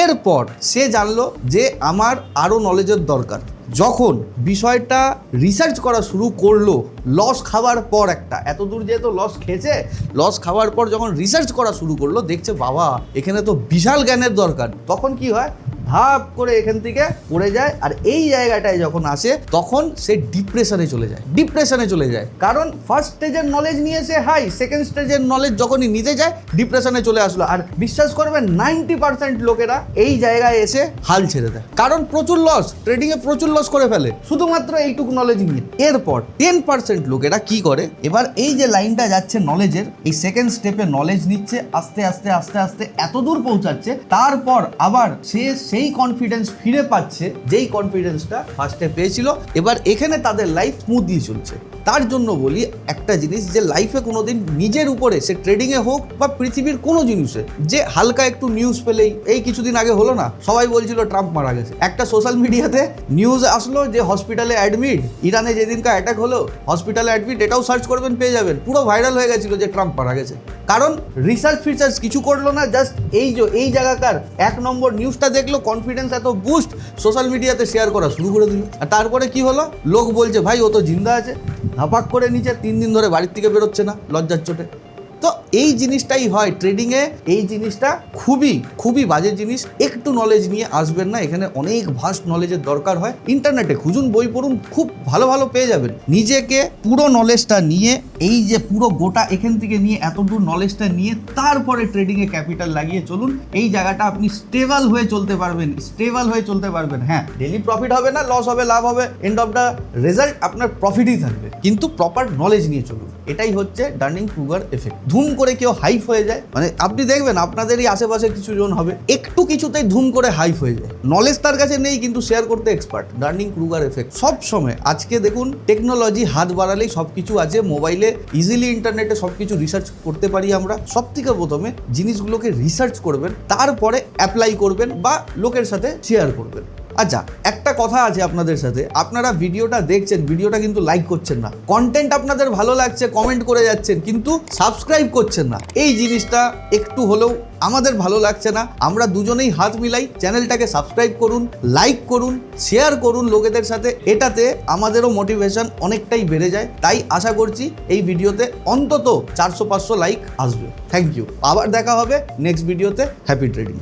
এরপর সে জানলো যে আমার আরও নলেজের দরকার। যখন বিষয়টা রিসার্চ করা শুরু করলো, লস খাওয়ার পর এত দূর যেহেতু লস খেয়েছে, লস খাওয়ার পর যখন রিসার্চ করা শুরু করলো, দেখছে বাবা এখানে তো বিশাল জ্ঞানের দরকার। তখন কি হয়, ধাপ করে এখান থেকে পড়ে যায়, আর এই জায়গাটায় যখন আসে তখন সে ডিপ্রেশনে চলে যায়। কারণ ফার্স্ট স্টেজের নলেজ নিয়ে সে হাই, সেকেন্ড স্টেজের নলেজ যখনই নিতে যায় ডিপ্রেশনে চলে আসলো। আর বিশ্বাস করবেন 90% লোকেরা এই জায়গায় এসে হাল ছেড়ে দেয়, কারণ প্রচুর লস, ট্রেডিংয়ে প্রচুর লস করে ফেলে শুধুমাত্র এইটুকু নলেজ নিয়ে। এরপর 10% লোকেরা কি করে, এবার এই যে লাইনটা যাচ্ছে নলেজের, এই সেকেন্ড স্টেপে নলেজ নিচ্ছে, আস্তে আস্তে আস্তে আস্তে এত দূর পৌঁছাচ্ছে, তারপর আবার সে সেই কনফিডেন্স ফিরে পাচ্ছে যেই কনফিডেন্সটা ফার্স্টে পেয়েছিল। এবার এখানে তাদের লাইফ স্মুথলি চলছে। তার জন্য বলি একটা জিনিস, যে লাইফে কোনোদিন নিজের উপরে, সে ট্রেডিংয়ে হোক বা পৃথিবীর কোনো জিনিসে, যে হালকা একটু নিউজ পেলেই, এই কিছুদিন আগে হলো না, সবাই বলছিল ট্রাম্প মারা গেছে, একটা সোশ্যাল মিডিয়াতে নিউজ আসলো যে হসপিটালে অ্যাডমিট, ইরানে যেদিনকার অ্যাটাক হলো হসপিটালে অ্যাডমিট, এটাও সার্চ করবেন পেয়ে যাবেন, পুরো ভাইরাল হয়ে গেছিল যে ট্রাম্প মারা গেছে। কারণ রিসার্চ ফিচার্স কিছু করলো না, জাস্ট এই জায়গাকার 1 নম্বর নিউজটা দেখলো, কনফিডেন্স এত বুস্ট, সোশ্যাল মিডিয়াতে শেয়ার করা শুরু করে দিল। আর তারপরে কি হলো, লোক বলছে ভাই ও তো জিন্দা আছে, ধাপাক করে নিচে 3 দিন ধরে বাড়ির থেকে বেরোচ্ছে না লজ্জার চোটে। তো এই জিনিসটাই হয় ট্রেডিংয়ে, এই জিনিসটা খুবই বাজে জিনিস। একটু নলেজ নিয়ে আসবেন না, এখানে অনেক ভাস্ট নলেজের দরকার হয়। ইন্টারনেটে খুঁজুন, বই পড়ুন, খুব ভালো ভালো পেয়ে যাবেন। নিজেকে পুরো নলেজটা নিয়ে, এই যে পুরো গোটা এখান থেকে নিয়ে এত দূর নলেজটা নিয়ে তারপরে ট্রেডিংয়ে ক্যাপিটাল লাগিয়ে চলুন। এই জায়গাটা আপনি স্টেবল হয়ে চলতে পারবেন। হ্যাঁ, ডেলি প্রফিট হবে না, লস হবে, লাভ হবে, এন্ড অফ দ্য রেজাল্ট আপনার প্রফিটই থাকবে, কিন্তু প্রপার নলেজ নিয়ে চলুন। এটাই হচ্ছে ডার্নিং ক্রুগার এফেক্ট। ধুম করে কেউ হাইপ হয়ে যায়, মানে আপনি দেখবেন আপনাদেরই আশেপাশে কিছু জন হবে, একটু কিছুতেই ধুম করে হাইপ হয়ে যায়, নলেজ তার কাছে নেই কিন্তু শেয়ার করতে এক্সপার্ট। ডার্নিং ক্রুগার এফেক্ট সব সময়। আজকে দেখুন টেকনোলজি হাত বাড়ালেই সব কিছু আছে, মোবাইলে ইজিলি ইন্টারনেটে সব কিছু রিসার্চ করতে পারি আমরা। সব থেকে প্রথমে জিনিসগুলোকে রিসার্চ করবেন, তারপরে অ্যাপ্লাই করবেন বা লোকের সাথে শেয়ার করবেন। আচ্ছা, একটা কথা আছে আপনাদের সাথে, আপনারা ভিডিওটা দেখছেন, ভিডিওটা কিন্তু লাইক করছেন না, কন্টেন্ট আপনাদের ভালো লাগছে, কমেন্ট করে যাচ্ছেন, কিন্তু সাবস্ক্রাইব করছেন না। এই জিনিসটা একটু হলেও আমাদের ভালো লাগছে না। আমরা দুজনেই হাত মিলাই, চ্যানেলটাকে সাবস্ক্রাইব করুন, লাইক করুন, শেয়ার করুন লোকেদের সাথে, এটাতে আমাদেরও মোটিভেশন অনেকটাই বেড়ে যায়। তাই আশা করছি এই ভিডিওতে অন্তত 400-500 লাইক আসবে। থ্যাংক ইউ, আবার দেখা হবে নেক্সট ভিডিওতে। Happy trading.